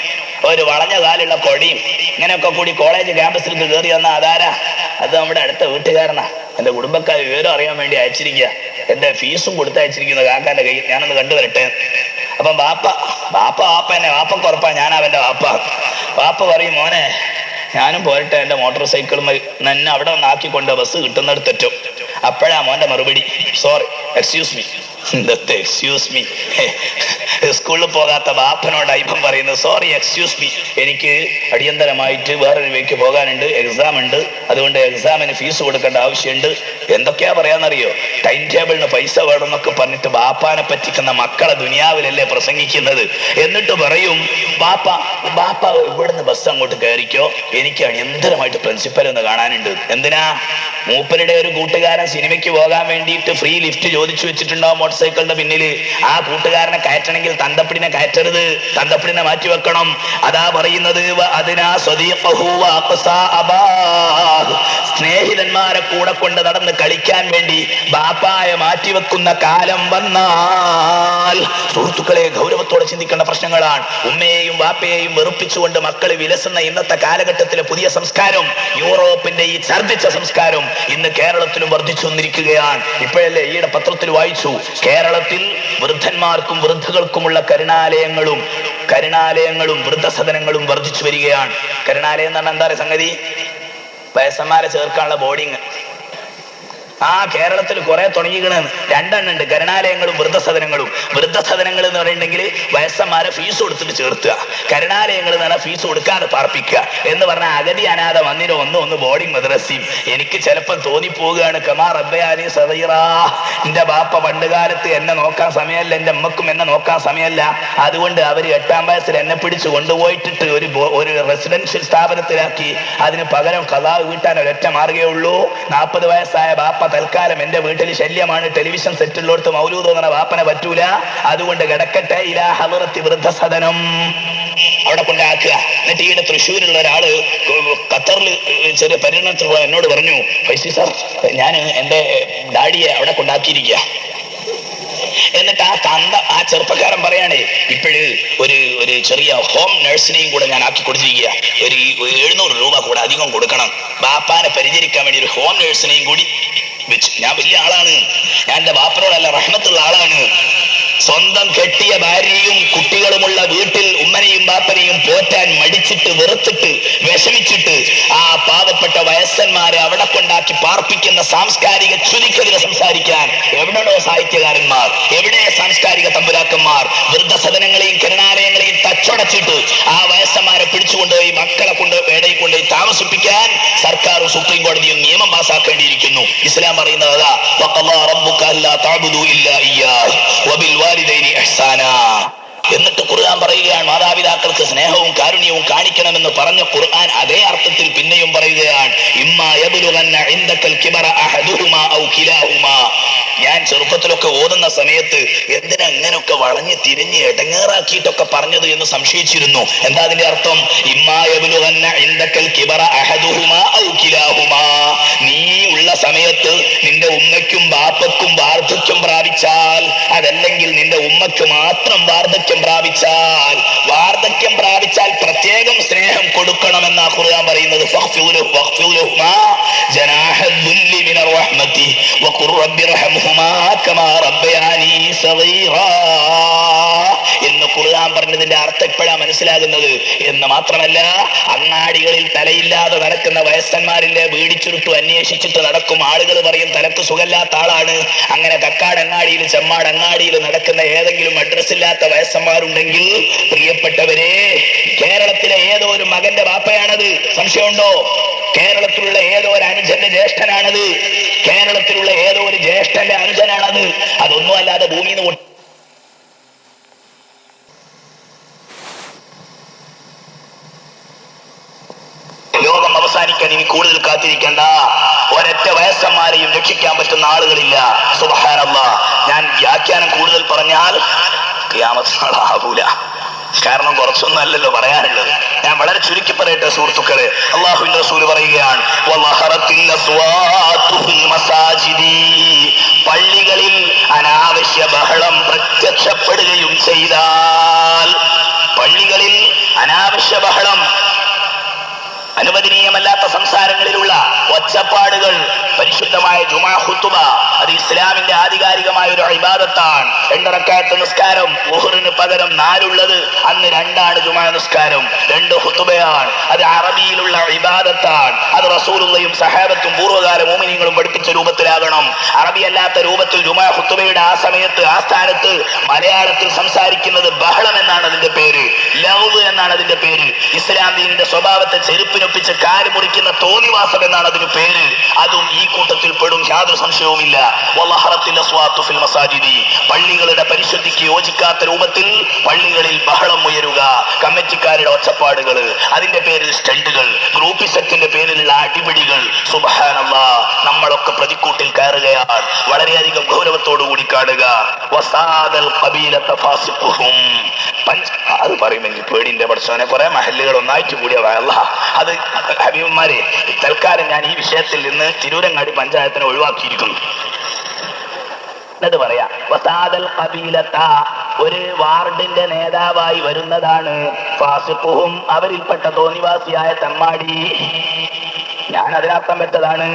ഒരു വളഞ്ഞ കാലുള്ള കൊടിയും ഇങ്ങനെയൊക്കെ കൂടി കോളേജ് ക്യാമ്പസിലേക്ക് കയറി വന്ന അതാരാ? അത് നമ്മുടെ അടുത്ത വീട്ടുകാരനാ. എന്റെ കുടുംബക്കാർ വിവരം അറിയാൻ വേണ്ടി അയച്ചിരിക്കുക, എന്റെ ഫീസും കൊടുത്തയച്ചിരിക്കുന്ന കാക്കാന്റെ കയ്യിൽ, ഞാനൊന്ന് കണ്ടുവരട്ടെ. അപ്പം ബാപ്പ എന്നെ വാപ്പക്ക് ഉറപ്പാ ഞാൻ അവന്റെ വാപ്പ പറയും, മോനെ ഞാനും പോരട്ടെ, എന്റെ മോട്ടോർ സൈക്കിൾ തന്നെ അവിടെ ഒന്ന് ആക്കിക്കൊണ്ട് ബസ് കിട്ടുന്നിടത്തെറ്റും. അപ്പോഴാ മോന്റെ മറുപടി, sorry, excuse me. Excuse me, സ്കൂളിൽ പോകാത്ത ബാപ്പനോട് ഇപ്പം പറയുന്നത്, സോറി എക്സ്ക്യൂസ് മീ, എനിക്ക് അടിയന്തരമായിട്ട് വേറൊരു വേക്ക് പോകാനുണ്ട്, എക്സാം ഉണ്ട്, അതുകൊണ്ട് എക്സാമിന് ഫീസ് കൊടുക്കേണ്ട ആവശ്യമുണ്ട്. എന്തൊക്കെയാ പറയാന്നറിയോ? ടൈം ടേബിളിന് പൈസ വേണമെന്നൊക്കെ പറഞ്ഞിട്ട് ബാപ്പാനെ പറ്റിക്കുന്ന മക്കളെ ദുനിയാവിലല്ലേ പ്രസംഗിക്കുന്നത്. എന്നിട്ട് പറയും, ബാപ്പ ഇവിടുന്ന് ബസ് അങ്ങോട്ട് കയറിക്കോ, എനിക്ക് അടിയന്തരമായിട്ട് പ്രിൻസിപ്പൽ ഒന്ന് കാണാനുണ്ട്. എന്തിനാ? മൂപ്പരുടെ ഒരു കൂട്ടുകാരൻ സിനിമയ്ക്ക് പോകാൻ വേണ്ടിയിട്ട് ഫ്രീ ലിഫ്റ്റ് ചോദിച്ചു വെച്ചിട്ടുണ്ടാവും മോട്ടോർ സൈക്കിളിന്റെ പിന്നില്. ആ കൂട്ടുകാരനെ കയറ്റണമെങ്കിൽ തന്തപ്പിടിനെ കയറ്റരുത്, തന്തപ്പിടിനെ മാറ്റി വെക്കണം. അതാ പറയുന്നത്, സ്നേഹിതന്മാരെ കൂടെ കൊണ്ട് നടന്ന് കളിക്കാൻ വേണ്ടി ബാപ്പായെ മാറ്റിവെക്കുന്ന കാലം വന്നാൽ, സുഹൃത്തുക്കളെ, ഗൗരവത്തോടെ ചിന്തിക്കേണ്ട പ്രശ്നങ്ങളാണ്. ഉമ്മയെയും ബാപ്പയെയും വെറുപ്പിച്ചുകൊണ്ട് മക്കൾ വിലസുന്ന ഇന്നത്തെ കാലഘട്ടത്തിലെ പുതിയ സംസ്കാരം, യൂറോപ്പിന്റെ ഈ ഛർദ്ദിച്ച സംസ്കാരം ഇന്ന് കേരളത്തിലും വർദ്ധിച്ചു വന്നിരിക്കുകയാണ്. ഇപ്പോഴല്ലേ ഈയിടെ പത്രത്തിൽ വായിച്ചു, കേരളത്തിൽ വൃദ്ധന്മാർക്കും വൃദ്ധകൾക്കുമുള്ള കരുണാലയങ്ങളും വൃദ്ധസദനങ്ങളും വർദ്ധിച്ചു വരികയാണ്. കരുണാലയം എന്ന് പറഞ്ഞാൽ എന്താ പറയുക സംഗതി? വയസ്സന്മാരെ ചേർക്കാനുള്ള ബോർഡിങ്. കേരളത്തിൽ കുറെ തുടങ്ങിക്കണ്, 2 ഉണ്ട്, കരുണാലയങ്ങളും വൃദ്ധസദനങ്ങളും. വൃദ്ധസദനങ്ങൾ എന്ന് പറയുന്നുണ്ടെങ്കിൽ വയസ്സന്മാരെ ഫീസ് കൊടുത്തിട്ട് ചേർത്തുക, കരുണാലയങ്ങൾ എന്ന് പറഞ്ഞാൽ ഫീസ് കൊടുക്കാതെ പാർപ്പിക്കുക എന്ന് പറഞ്ഞാൽ അഗതി അനാഥ വന്നിന് ഒന്ന് ബോർഡിങ് മദ്രസയും. എനിക്ക് ചിലപ്പോൾ തോന്നിപ്പോവുകയാണ്, കമാ റബ്ബയാനി സഗീറാ, എന്റെ ബാപ്പ പണ്ട് കാലത്ത് എന്നെ നോക്കാൻ സമയമല്ല, എന്റെ അമ്മക്കും എന്നെ നോക്കാൻ സമയമല്ല, അതുകൊണ്ട് അവര് 8ാം വയസ്സിൽ എന്നെ പിടിച്ച് കൊണ്ടുപോയിട്ടിട്ട് ഒരു റെസിഡൻഷ്യൽ സ്ഥാപനത്തിലാക്കി. അതിന് പകരം ഖദാ വീട്ടാൻ ഒരൊറ്റ മാർഗ്ഗേ ഉള്ളൂ. 40 വയസ്സായ ബാപ്പ തൽക്കാലം എന്റെ വീട്ടിൽ ശല്യമാണ്, ടെലിവിഷൻ സെറ്റിലോട്ട് മൗലൂദ് എന്ന വാപ്പനെ പറ്റൂല, അതുകൊണ്ട് കിടക്കട്ടെ ഇലാ ഹളറത്തി വൃദ്ധസദനം, അവിടെ കൊണ്ടാക്കുക. എന്നിട്ട് ഈയിടെ തൃശ്ശൂരുള്ള ഒരാള് ഖത്തറിൽ ചെറിയ പര്യടനത്തിൽ എന്നോട് പറഞ്ഞു, ഫൈസി സാർ, ഞാൻ എന്റെ ഡാഡിയെ അവിടെ കൊണ്ടാക്കിയിരിക്കുക. എന്നിട്ട് ആ ചെറുപ്പക്കാരൻ പറയാണ്, ഇപ്പോഴ് ഒരു ചെറിയ ഹോം നഴ്സിനെയും കൂടെ ഞാൻ ആക്കി കൊടുത്തിരിക്കുക, ഒരു 700 രൂപ കൂടെ അധികം കൊടുക്കണം, ബാപ്പാനെ പരിചരിക്കാൻ വേണ്ടി ഒരു ഹോം നഴ്സിനെയും കൂടി വെച്ച്. ഞാൻ വലിയ ആളാണ്, ഞാൻ എന്റെ ബാപ്പനോടല്ല റഹ്മത്തുള്ള ആളാണ്. സ്വന്തം കെട്ടിയ ഭാര്യയും കുട്ടികളുമുള്ള വീട്ടിൽ ഉമ്മനെയും ബാപ്പനെയും പോറ്റാൻ മടിച്ചിട്ട് വെറുത്തിട്ട് വിഷമിച്ചിട്ട് ആ പാവപ്പെട്ട വയസ്സന്മാരെ അവിടെ കൊണ്ടാക്കി പാർപ്പിക്കുന്ന സാംസ്കാരിക ചുരുക്കെതിരെ സംസാരിക്കാൻ എവിടെയോ സാഹിത്യകാരന്മാർ, എവിടെ സാംസ്കാരിക തമ്പുരാക്കന്മാർ? വൃദ്ധസദനങ്ങളെയും കരുണാലയങ്ങളെയും തച്ചടച്ചിട്ട് ആ വയസ്സന്മാരെ പിടിച്ചുകൊണ്ടുപോയി മക്കളെ കൊണ്ട് ഇടയിൽ കൊണ്ടുപോയി താമസിപ്പിക്കാൻ സർക്കാരും സുപ്രീം കോടതിയും നിയമം പാസാക്കേണ്ടിയിരിക്കുന്നു. ഇസ്ലാം പറയുന്നത് അതാ, വഖദാ റബ്ബുക അല്ലാ തഅബുദു ഇല്ലാ ഇയ്യാഹു വബിൽ വാലിദൈനി ഇഹ്സാനാ. എന്നിട്ട് ഖുർആൻ പറയുകയാണ് മാതാപിതാക്കൾക്ക് സ്നേഹവും കാരുണ്യവും കാണിക്കണമെന്ന് പറഞ്ഞ ഖുർആൻ അതേ അർത്ഥത്തിൽ പിന്നെയും പറയുകയാണ്, ഇമ്മാ യബ്ലുഗന്ന ഇൻദകൽ കിബറ അഹദുഹുമാ ഔ കിലാഹുമാ. ഞാൻ ചെറുപ്പത്തിലൊക്കെ ഓതുന്ന സമയത്ത് എന്തിനാ ഇങ്ങനെയൊക്കെ വളഞ്ഞ് തിരിഞ്ഞ് എടങ്ങേറാക്കിയിട്ടൊക്കെ പറഞ്ഞത് എന്ന് സംശയിച്ചിരുന്നു. എന്താ അതിന്റെ അർത്ഥം? ഇമ്മാ യബ്ലുഗന്ന ഇൻദകൽ കിബറ അഹദുഹുമാ ഔ കിലാഹുമാ. നീ ഉള്ള സമയത്ത് നിന്റെ ഉമ്മയ്ക്കും ബാപ്പയ്ക്കും വാർദ്ധക്യം പ്രാപിച്ചാൽ, അതല്ലെങ്കിൽ നിന്റെ ഉമ്മയ്ക്ക് മാത്രം വാർദ്ധക്യം പ്രാപിച്ചാൽ പ്രത്യേകം സ്നേഹം കൊടുക്കണമെന്നാ ഖുർആൻ പറയുന്നത്. എന്ന് ഖുർആൻ പറഞ്ഞതിന്റെ അർത്ഥം ഇപ്പോഴാ മനസ്സിലാകുന്നത്. എന്ന് മാത്രമല്ല, അങ്ങാടികളിൽ തലയില്ലാതെ നടക്കുന്ന വയസ്സന്മാരില്ലേ, വീടിച്ചുരുട്ടു അന്വേഷിച്ചിട്ട് നടക്കും ആളുകൾ പറയും തലക്ക് സുഖമില്ലാത്ത ആളാണ്. അങ്ങനെ കക്കാടങ്ങാടിയിൽ ചെമ്മാടങ്ങാടിയിൽ നടക്കുന്ന ഏതെങ്കിലും അഡ്രസ് ഇല്ലാത്ത വയസ്സന്മാരുണ്ടെങ്കിൽ പ്രിയപ്പെട്ടവരെ, കേരളത്തിലെ ഏതോ ഒരു മകന്റെ ബാപ്പയാണത്, സംശയമുണ്ടോ? കേരളത്തിലുള്ള ഏതോ ഒരു അനുജന്റെ ജ്യേഷ്ഠനാണത്, കേരളത്തിലുള്ള ഏതോ ഒരു ജ്യേഷ്ഠന്റെ അനുജനാണത്. അതൊന്നും അല്ലാതെ ഭൂമിയിൽ നിന്ന് ലോകം അവസാനിക്കാൻ ഇനി കൂടുതൽ കാത്തിരിക്കണ്ട. ഒരൊറ്റ വയസ്സന്മാരെയും രക്ഷിക്കാൻ പറ്റുന്ന ആളുകളില്ല. സുബ്ഹാനല്ലാഹ്. ഞാൻ വ്യാഖ്യാനം കൂടുതൽ പറഞ്ഞാൽ ഖിയാമത്ത് നാളാവൂല. കാരണം കുറച്ചൊന്നും അല്ലല്ലോ പറയാനുള്ളത്. ഞാൻ വളരെ ചുരുക്കി പറയട്ടെ സുഹൃത്തുക്കളെ. അല്ലാഹുവിന്റെ റസൂൽ പറയുകയാണ്, പള്ളികളിൽ അനാവശ്യ ബഹളം പ്രത്യക്ഷപ്പെടുകയും ചെയ്താൽ, പള്ളികളിൽ അനാവശ്യ ബഹളം, അനുവദനീയമല്ലാത്ത സംസാരങ്ങളിലുള്ള ഒച്ചപ്പാടുകൾ, പരിശുദ്ധമായ ജുമാ ഖുതുബ അത് ഇസ്ലാമിന്റെ ആധികാരികമായ ഒരു ഇബാദത്താണ്. 2 റക്അത്ത് നിസ്കാരം, ളുഹറിന് പകരം 4 ഉള്ളത്, അന്ന് 2 ജുമാ നിസ്കാരം, 2 ഖുതുബയാണ്. അത് അറബിയിലുള്ള ഇബാദത്താണ്. അത് റസൂലുള്ളയും സഹാബത്തും പൂർവ്വകാല മുഅ്മിനീങ്ങളും പഠിപ്പിച്ച രൂപത്തിലാകണം. അറബി അല്ലാത്ത രൂപത്തിൽ ജുമാ ഖുതുബയുടെ ആ സമയത്ത് ആ സ്ഥാനത്ത് മലയാളത്തിൽ സംസാരിക്കുന്നത് ബഹളം എന്നാണ് അതിന്റെ പേര്, ലൗദ് എന്നാണ് അതിന്റെ പേര്. ഇസ്ലാം ദീനിന്റെ സ്വഭാവത്തെ ചെരുപ്പിനൊപ്പിച്ച് കാല് മുറിക്കുന്ന തോന്നിവാസം എന്നാണ് അതിന് പേര്. അതും ഈ കൂട്ടത്തിൽ പെടും, യാതൊരു സംശയവുമില്ല. പള്ളികളുടെ പരിശുദ്ധിക്ക് യോജിക്കാത്ത രൂപത്തിൽ പള്ളികളിൽ ബഹളം ഉയരുക, കമ്മിറ്റിക്കാരുടെ ഒച്ചപ്പാടുകൾ, അതിന്റെ പേരിൽ സ്റ്റണ്ടുകൾ, ഗ്രൂപ്പിസത്തിന്റെ പേരിലുള്ള അടിപിടികൾ. സുബ്ഹാനല്ലാഹ്, നമ്മളൊക്കെ പ്രതിക്കൂട്ടിൽ കയറുകയാണ്. വളരെയധികം ഗൗരവത്തോടുകൂടി കാണുക. അത് പറയുമെങ്കിൽ പേടിന്റെ പഠിച്ചവനെ കുറെ മഹല്ലുകൾ ഒന്നായിട്ട് കൂടിയ വയല്ല. അത് ഹബീബന്മാരെ, തൽക്കാലം ഞാൻ ഈ വിഷയത്തിൽ നിന്ന് തിരൂരങ്ങാടി പഞ്ചായത്തിനെ ഒഴിവാക്കിയിരിക്കുന്നു. പറയാ, ഒരു വാർഡിന്റെ നേതാവായി വരുന്നതാണ് ഫാസിഖുഹും, അവരിൽപ്പെട്ട തോന്നിവാസിയായ തെമ്മാടി. ഞാൻ അതിനർത്ഥം വെച്ചതാണ്.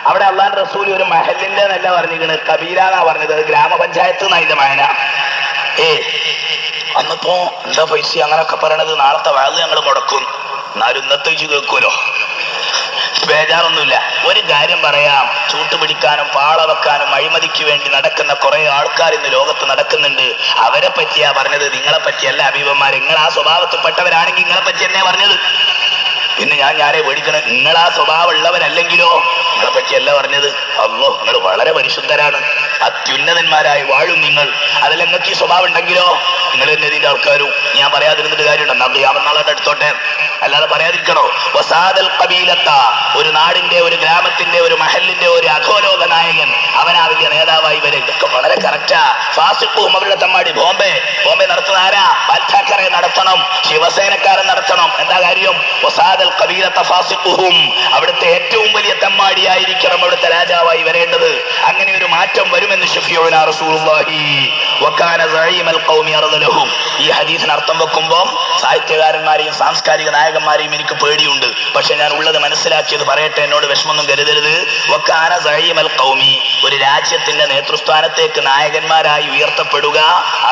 അവിടെ അല്ലാഹുവിന്റെ റസൂൽ ഒരു മഹലിന്റെ എന്നല്ല പറഞ്ഞിരിക്കുന്നത്, കബീല എന്നാ പറഞ്ഞത്. അത് ഗ്രാമപഞ്ചായത്ത് എന്നതിന്റെ മായന. അന്നിപ്പോ എന്താ പൈസ അങ്ങനൊക്കെ പറയണത്, നാളത്തെ വാഴ ഞങ്ങൾ മുടക്കും, എന്നാലും ഇന്നത്തെ കേൾക്കുമല്ലോ, ബേജാറൊന്നുമില്ല. ഒരു കാര്യം പറയാം, ചൂട്ടുപിടിക്കാനും പാള വെക്കാനും അഴിമതിക്ക് വേണ്ടി നടക്കുന്ന കുറെ ആൾക്കാർ ഇന്ന് ലോകത്ത് നടക്കുന്നുണ്ട്. അവരെ പറ്റിയാ പറഞ്ഞത്, നിങ്ങളെ പറ്റിയല്ല ഹബീബന്മാർ. നിങ്ങൾ ആ സ്വഭാവത്തിൽപ്പെട്ടവരാണെങ്കിൽ നിങ്ങളെ പറ്റി എന്നെ പറഞ്ഞത്. പിന്നെ ഞാനെ പേടിക്കണം, നിങ്ങൾ ആ സ്വഭാവം ഉള്ളവരല്ലെങ്കിലോ നിങ്ങളെ പറ്റിയല്ല പറഞ്ഞത്. അല്ലോ, നിങ്ങൾ വളരെ പരിശുദ്ധരാണ്, അത്യുന്നതന്മാരായി വാഴും നിങ്ങൾ. അതല്ല നിങ്ങൾക്ക് ഈ സ്വഭാവം ഉണ്ടെങ്കിലോ നിങ്ങൾ തന്നെ ഇതിന്റെ ആൾക്കാരും. ഞാൻ പറയാതിരുന്നിട്ട് കാര്യമുണ്ടോ? നാളെ എടുത്തോട്ടെ, അല്ലാതെ പറയാതിരിക്കണോ? വസാദൽ ഖബീലത്ത, ഒരു നാടിന്റെ, ഒരു ഗ്രാമത്തിന്റെ, ഒരു മഹലിന്റെ ഒരു അധോലോക നായകൻ, അവനാ വലിയ നേതാവായി വരെ. ഇതൊക്കെ വളരെ കറക്റ്റാ. ഫാസിഖും അവരുടെ തമ്മാടി ബോംബെ നടത്തുന്ന ആരാ? ബാൽഠാക്കറെ നടത്തണം, ശിവസേനക്കാരൻ നടത്തണം. എന്താ കാര്യം? വസാദൽ ഖബീലത്ത ഫാസിഖുഹും, അവിടുത്തെ ഏറ്റവും വലിയ തമ്മാടിയായിരിക്കണം അവിടുത്തെ രാജാവായി വരേണ്ടത്. അങ്ങനെ ഒരു മാറ്റം വരുമെന്ന് ഷഫീഉനാ റസൂലുള്ളാഹി വകാന സഈമൽ ഖൗമി അർദലഹും. ഈ ഹദീസിന് അർത്ഥം വെക്കുമ്പോൾ സാഹിത്യകാരന്മാരെയും സാംസ്കാരിക നായകന്മാരെയും എനിക്ക് പേടിയുണ്ട്. പക്ഷെ ഞാൻ ഉള്ളത് മനസ്സിലാക്കിയത് പറയട്ടെ, എന്നോട് വിഷമൊന്നും കരുതരുത്. വകാന സഈമൽ ഖൗമി, ഒരു രാജ്യത്തിന്റെ നേതൃസ്ഥാനത്തേക്ക് നായകന്മാരായി ഉയർത്തപ്പെടുക,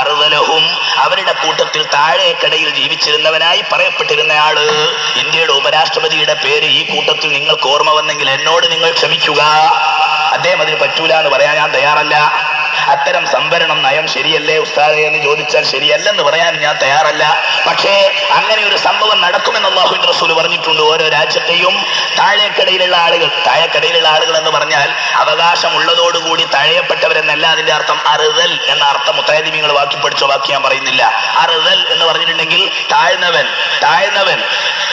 അർദലഹും, അവരുടെ കൂട്ടത്തിൽ താഴേക്കടയിൽ ജീവിച്ചിരുന്നവനായി പറയപ്പെട്ടിരുന്നയാള്. ഇന്ത്യയുടെ ഉപരാഷ്ട്രപതിയുടെ പേര് ഈ കൂട്ടത്തിൽ നിങ്ങൾക്ക് ഓർമ്മ വന്നെങ്കിൽ എന്നോട് നിങ്ങൾ ക്ഷമിക്കുക. അദ്ദേഹം അതിന് പറ്റൂല എന്ന് പറയാൻ ഞാൻ തയ്യാറല്ല. അത്തരം സംവരണം നയം ശരിയല്ലേ ഉസ്താദേ എന്ന് ചോദിച്ചാൽ ശരിയല്ലെന്ന് പറയാൻ ഞാൻ തയ്യാറല്ല. പക്ഷേ അങ്ങനെ ഒരു സംഭവം നടക്കുമെന്ന് അല്ലാഹുവിന്റെ റസൂൽ പറഞ്ഞിട്ടുണ്ട്. ഓരോ രാജ്യത്തെയും താഴേക്കടയിലുള്ള ആളുകൾ എന്ന് പറഞ്ഞാൽ അവകാശമുള്ളതോടുകൂടി തഴയപ്പെട്ടവരെന്നല്ല അതിന്റെ അർത്ഥം. അറുതൽ എന്ന അർത്ഥം മുത്തഅല്ലിമീങ്ങൾ വാക്കി പഠിച്ച വാക്ക് ഞാൻ പറയുന്നില്ല. അറുതൽ എന്ന് പറഞ്ഞിട്ടുണ്ടെങ്കിൽ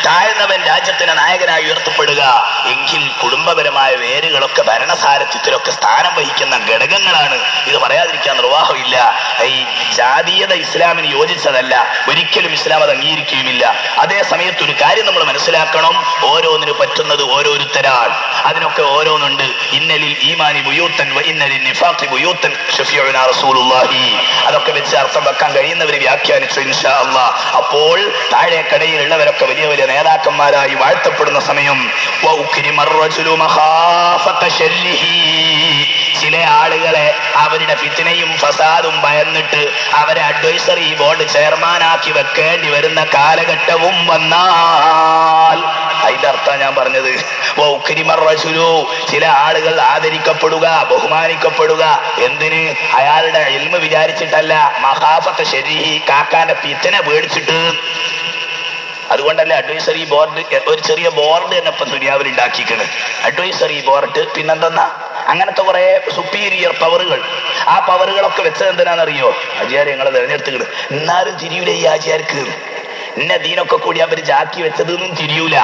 താഴ്ന്നവൻ രാജ്യത്തിന്റെ നായകനായി ഉയർത്തപ്പെടുക. എങ്കിൽ കുടുംബപരമായ വേരുകളൊക്കെ ഭരണസാരഥ്യത്തിലൊക്കെ സ്ഥാനം വഹിക്കുന്ന ഘടകങ്ങളാണ്. ഇത് പറയാതിരിക്കാൻ നിർവാഹമില്ല. ഈ ജാതീയത ഇസ്ലാമിന് യോജിച്ചതല്ല, ഒരിക്കലും ഇസ്ലാം അത് അംഗീകരിക്കുകയുമില്ല. അതേ സമയത്ത് ഒരു കാര്യം നമ്മൾ മനസ്സിലാക്കണം, ഓരോന്നിന് പറ്റുന്നത് ഓരോരുത്തരാൾ, അതിനൊക്കെ ഓരോന്നുണ്ട്. ഇന്നലിൽ ഈമാനി ബുയൂത്തൻ വ ഇന്നലിൽ നിഫാഖി ബുയൂത്തൻ ഷഫീഉനാ റസൂലുള്ളാഹി. അതൊക്കെ വെച്ച് അർത്ഥം വെക്കാൻ കഴിയുന്നവർ വ്യാഖ്യാനിച്ചു ഇൻഷാ അല്ലാഹ്. അപ്പോൾ താഴേക്കടയിലുള്ളവരൊക്കെ വലിയ വലിയ നേതാക്കന്മാരായി വാഴ്ത്തപ്പെടുന്ന സമയം ചില ആളുകളെ അവരുടെ ഫിത്നയും ഫസാദും ഭയന്നിട്ട് അവരെ അഡ്വൈസറി ബോർഡ് ചെയർമാനാക്കി വെക്കേണ്ടി വരുന്ന കാലഘട്ടവും വന്നാൽ, അതിന്റെ അർത്ഥം ഞാൻ പറഞ്ഞത്, ചില ആളുകൾ ആദരിക്കപ്പെടുക, ബഹുമാനിക്കപ്പെടുക. എന്തിന്? അയാളുടെ ഇൽമ വിചാരിച്ചിട്ടല്ല, മഹാഫത്ത് ശരീഹി, കാക്കാന്റെ ഫിത്ന പേടിച്ചിട്ട്. അതുകൊണ്ടല്ലേ അഡ്വൈസറി ബോർഡ്, ഒരു ചെറിയ ബോർഡ് തന്നെ ഇപ്പം ദുനിയാവിൽ ഉണ്ടാക്കിയിരിക്കുന്നത്. അഡ്വൈസറി ബോർഡ്, പിന്നെന്തെന്നാ അങ്ങനത്തെ കുറെ സുപ്പീരിയർ പവറുകൾ. ആ പവറുകളൊക്കെ വെച്ചത് എന്തിനാണെന്നറിയോ? ആചാര്യ ഞങ്ങളെ തെരഞ്ഞെടുത്തുകിട്, എന്നാലും തിരിയൂല ഈ ആചാര്യക്ക്. എന്നെ ദീനൊക്കെ കൂടി അവർ ജാക്കി വെച്ചതൊന്നും തിരിയൂല.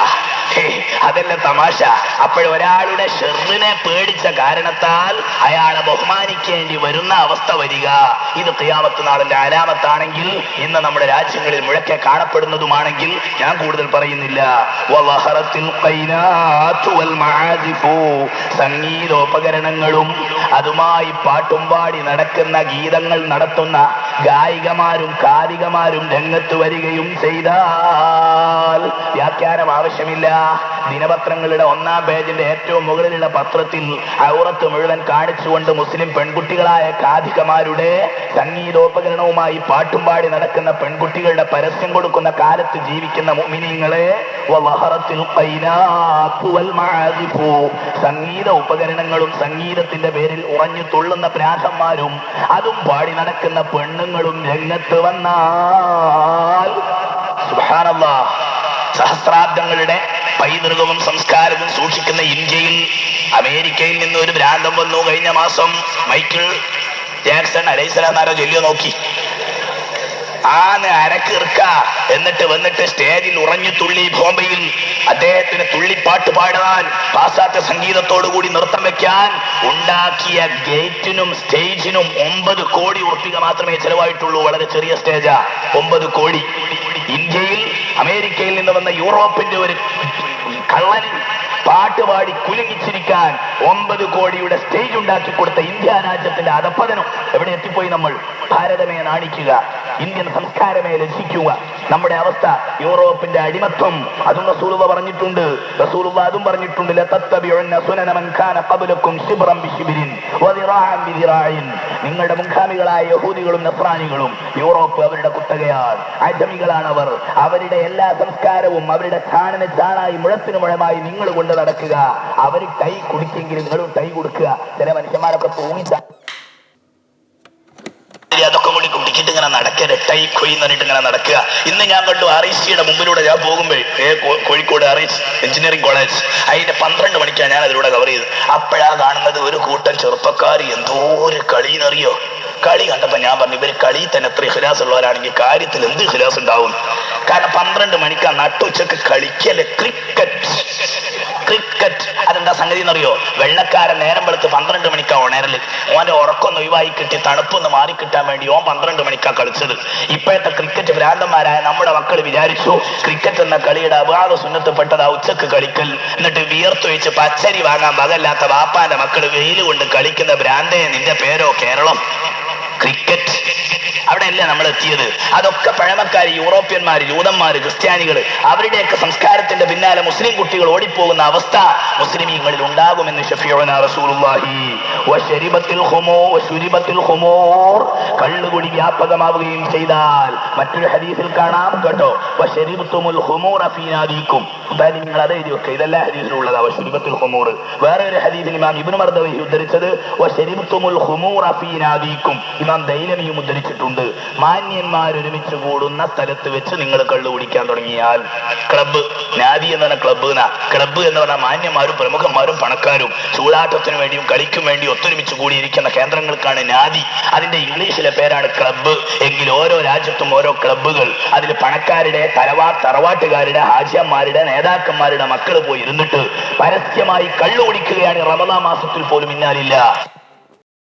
അതല്ല തമാശ. അപ്പോഴൊരാളുടെ ഷെറിനെ പേടിച്ച കാരണത്താൽ അയാളെ ബഹുമാനിക്കേണ്ടി വരുന്ന അവസ്ഥ വരിക. ഇത് ഖിയാമത്ത് നാളിന്റെ അലാമത്താണെങ്കിൽ, ഇന്ന് നമ്മുടെ രാജ്യങ്ങളിൽ മുഴക്കെ കാണപ്പെടുന്നതുമാണെങ്കിൽ ഞാൻ കൂടുതൽ പറയുന്നില്ല. സംഗീതോപകരണങ്ങളും അതുമായി പാട്ടും പാടി നടക്കുന്ന, ഗീതങ്ങൾ നടത്തുന്ന ഗായികമാരും കാരികമാരും രംഗത്ത് വരികയും ചെയ്താൽ വ്യാഖ്യാനം ആവശ്യമില്ല. ദിനപത്രങ്ങളുടെ 1-ാം പേജിന്റെ ഏറ്റവും മുകളിലുള്ള പത്രത്തിൽ ഔറത്ത് മുഴുവൻ കാണിച്ചുകൊണ്ട് മുസ്ലിം പെൺകുട്ടികളായ കാഥികമാരുടെ സംഗീതോപകരണവുമായി പാട്ടും പാടി നടക്കുന്ന പെൺകുട്ടികളുടെ പരസ്യം കൊടുക്കുന്ന കാലത്ത് ജീവിക്കുന്ന മുഅ്മിനീങ്ങളെ, സംഗീത ഉപകരണങ്ങളും സംഗീതത്തിന്റെ പേരിൽ ഉറഞ്ഞു തുള്ളുന്ന പ്രാസന്മാരും അതും പാടി നടക്കുന്ന പെണ്ണുങ്ങളും രംഗത്ത് വന്നാൽ, സുബ്ഹാനല്ലാഹ്, സഹസ്രാബ്ദങ്ങളുടെ പൈതൃകവും സംസ്കാരവും സൂക്ഷിക്കുന്ന ഇന്ത്യയിൽ അമേരിക്കയിൽ നിന്ന് ഒരു ഭ്രാന്തം വന്നു. കഴിഞ്ഞ മാസം മൈക്കിൾ ജാക്സൺ അലൈഹിസ്സലാം ആരോ ചൊല്ലിയോ നോക്കി, അരക്കിർക്ക എന്നിട്ട് വന്നിട്ട് സ്റ്റേജിൽ ഉറഞ്ഞു തുള്ളി. ബോംബെയിൽ അദ്ദേഹത്തിന് തുള്ളിപ്പാട്ട് പാടാൻ, പാശ്ചാത്യ സംഗീതത്തോടുകൂടി നൃത്തം വെക്കാൻ ഉണ്ടാക്കിയ ഗേറ്റിനും സ്റ്റേജിനും 9 കോടി ഉറുപ്പിക മാത്രമേ ചെലവായിട്ടുള്ളൂ. വളരെ ചെറിയ സ്റ്റേജാ, 9 കോടി. ഇന്ത്യയിൽ അമേരിക്കയിൽ നിന്ന് വന്ന യൂറോപ്പിന്റെ ഒരു കള്ളൻ പാട്ടുപാടി കുലുങ്ങിച്ചിരിക്കാൻ 9 കോടിയുടെ സ്റ്റേജ് ഉണ്ടാക്കി കൊടുത്ത ഇന്ത്യ രാജ്യത്തിന്റെ അധപ്പതനം എവിടെ എത്തിപ്പോയി? നമ്മൾ ഭാരതമേ നാണിക്കുക, ഇന്ത്യൻ സംസ്കാരമേ ലജ്ജിക്കുക. നമ്മുടെ അവസ്ഥ യൂറോപ്പിന്റെ അടിമത്വം. അതും റസൂലുള്ളാഹി പറഞ്ഞിട്ടുണ്ട്. അതും പറഞ്ഞിട്ടുണ്ട്, ലതത്തബിഉന്ന സുനന മൻ കാന ഖബ്ലകും ശിബ്റൻ ബിശിബ്രിൻ വദിറാഅൻ ബിദിറാഇൻ. നിങ്ങളുടെ മുൻഗാമികളായ യഹൂദികളും നസ്രാനികളും യൂറോപ്പ് അവരുടെ കുത്തകയാണ്, അജമികളാണ് അവർ. അവരുടെ എല്ലാ സംസ്കാരവും അവരുടെ ചാണിന് ചാണായി മുഴത്തിന് മുഴമായി നിങ്ങൾ കൊണ്ട് നടക്കുക. അവർ ടൈ കുടിക്കെങ്കിലും നിങ്ങളും ടൈ കൊടുക്കുക. ചില മനുഷ്യന്മാരൊക്കെ തൂങ്ങിച്ച അതൊക്കെ കൂടി കുടിക്കിട്ട് ഇങ്ങനെ നടക്കുക, ടൈ കൊയ് എന്നിട്ട് ഇങ്ങനെ നടക്കുക. ഇന്ന് ഞാൻ കണ്ടു RICയുടെ മുമ്പിലൂടെ ഞാൻ പോകുമ്പോൾ, കോഴിക്കോട് RIC എഞ്ചിനീയറിംഗ് കോളേജ്, അതിന്റെ 12 മണിക്കാണ് ഞാൻ അതിലൂടെ കവർ ചെയ്തത്. അപ്പോഴാ കാണുന്നത് ഒരു കൂട്ടം ചെറുപ്പക്കാർ എന്തോ ഒരു കളിന്നറിയോ. കളി കണ്ടപ്പോ ഞാൻ പറഞ്ഞു, ഇവര് കളി തന്നെ എത്ര ഇഖ്ലാസ് ഉള്ളവരാണെങ്കിൽ കാര്യത്തിൽ എന്ത് ഇഖ്ലാസ് ഉണ്ടാവും. കാരണം 12 മണിക്കാ നട്ടുച്ചക്ക് കളിക്കല്ലേ ക്രിക്കറ്റ്. അതെന്താ സംഗതി എന്നറിയോ? വെള്ളക്കാരൻ നേരം വെളുത്ത് 12 മണിക്കാ ഉണരല്. ഓന്റെ ഉറക്കൊന്ന് ഒഴിവായി കിട്ടി തണുപ്പൊന്ന് മാറിക്കിട്ടാൻ വേണ്ടി ഓൻ 12 മണിക്കാ കളിച്ചത്. ഇപ്പോഴത്തെ ക്രിക്കറ്റ് ഭ്രാന്തന്മാരായ നമ്മുടെ മക്കൾ വിചാരിച്ചു ക്രിക്കറ്റ് എന്ന കളിയുടെ അപാത സുന്നത്തപ്പെട്ടതാ ഉച്ചക്ക് കളിക്കൽ. എന്നിട്ട് വിയർത്തൊഴിച്ച് പച്ചരി വാങ്ങാൻ വകല്ലാത്ത വാപ്പാന്റെ മക്കൾ വെയിൽ കൊണ്ട് കളിക്കുന്ന ഭ്രാന്തയെ നിന്റെ പേരോ കേരളം? ക്രിക്കറ്റ് അവിടെയല്ലേ നമ്മൾ എത്തിയത്. അതൊക്കെ പഴമക്കാർ, യൂറോപ്യന്മാർ, ജൂതന്മാർ, ക്രിസ്ത്യാനികൾ, അവരുടെയൊക്കെ സംസ്കാരത്തിന്റെ പിന്നാലെ മുസ്ലിം കുട്ടികൾ ഓടിപ്പോകുന്ന അവസ്ഥ മുസ്ലിമീങ്ങളിൽ ഉണ്ടാകുമെന്ന് ശഫീഉനാ റസൂലുള്ളാഹി വശരിബത്തിൽ ഖുമൂർ, കള്ളുകുടി വ്യാപകമാവുകയും ചെയ്താൽ മറ്റൊരു ഹദീസിൽ കാണാം കേട്ടോ, വശരിബത്തുമുൽ ഖുമൂറ ഫീ നാദിക്കും. നിങ്ങൾ അത് എഴുതി വെക്കുക, ഇതെല്ലാം ഹദീസിലുള്ളതാ വശരിബത്തുൽ ഖുമൂർ. വേറെ ഒരു ഹദീസിൽ ഇമാം ഇബ്നു മർദവി ഉദ്ധരിച്ചത് വശരിബത്തുമുൽ ഖുമൂറ ഫീ നാദിക്കും, ഇമാം ദൈലമിയും ഉദ്ധരിച്ചിട്ടുണ്ട്. മാന്യന്മാർ ഒരുമിച്ച് കൂടുന്ന സ്ഥലത്ത് വെച്ച് നിങ്ങൾ കള്ളു കുടിക്കാൻ തുടങ്ങിയാൽ, ക്ലബ്ബ്, നാദി എന്ന് പറഞ്ഞ ക്ലബ്ബ് ക്ലബ്ബ് എന്ന് പറഞ്ഞാൽ മാന്യന്മാരും പ്രമുഖന്മാരും പണക്കാരും ചൂടാട്ടത്തിനു വേണ്ടിയും കളിക്കും വേണ്ടി ഒത്തൊരുമിച്ച് കൂടിയിരിക്കുന്ന കേന്ദ്രങ്ങൾക്കാണ് നാദി. അതിന്റെ ഇംഗ്ലീഷിലെ പേരാണ് ക്ലബ്ബ്. എങ്കിൽ ഓരോ രാജ്യത്തും ഓരോ ക്ലബ്ബുകൾ, അതിൽ പണക്കാരുടെ തറവാട്ടുകാരുടെ ഹാജിയന്മാരുടെ നേതാക്കന്മാരുടെ മക്കൾ പോയി ഇരുന്നിട്ട് പരസ്യമായി കള്ളു കുടിക്കുകയാണ് റമദാൻ മാസത്തിൽ പോലും. ഇന്നാലില്ല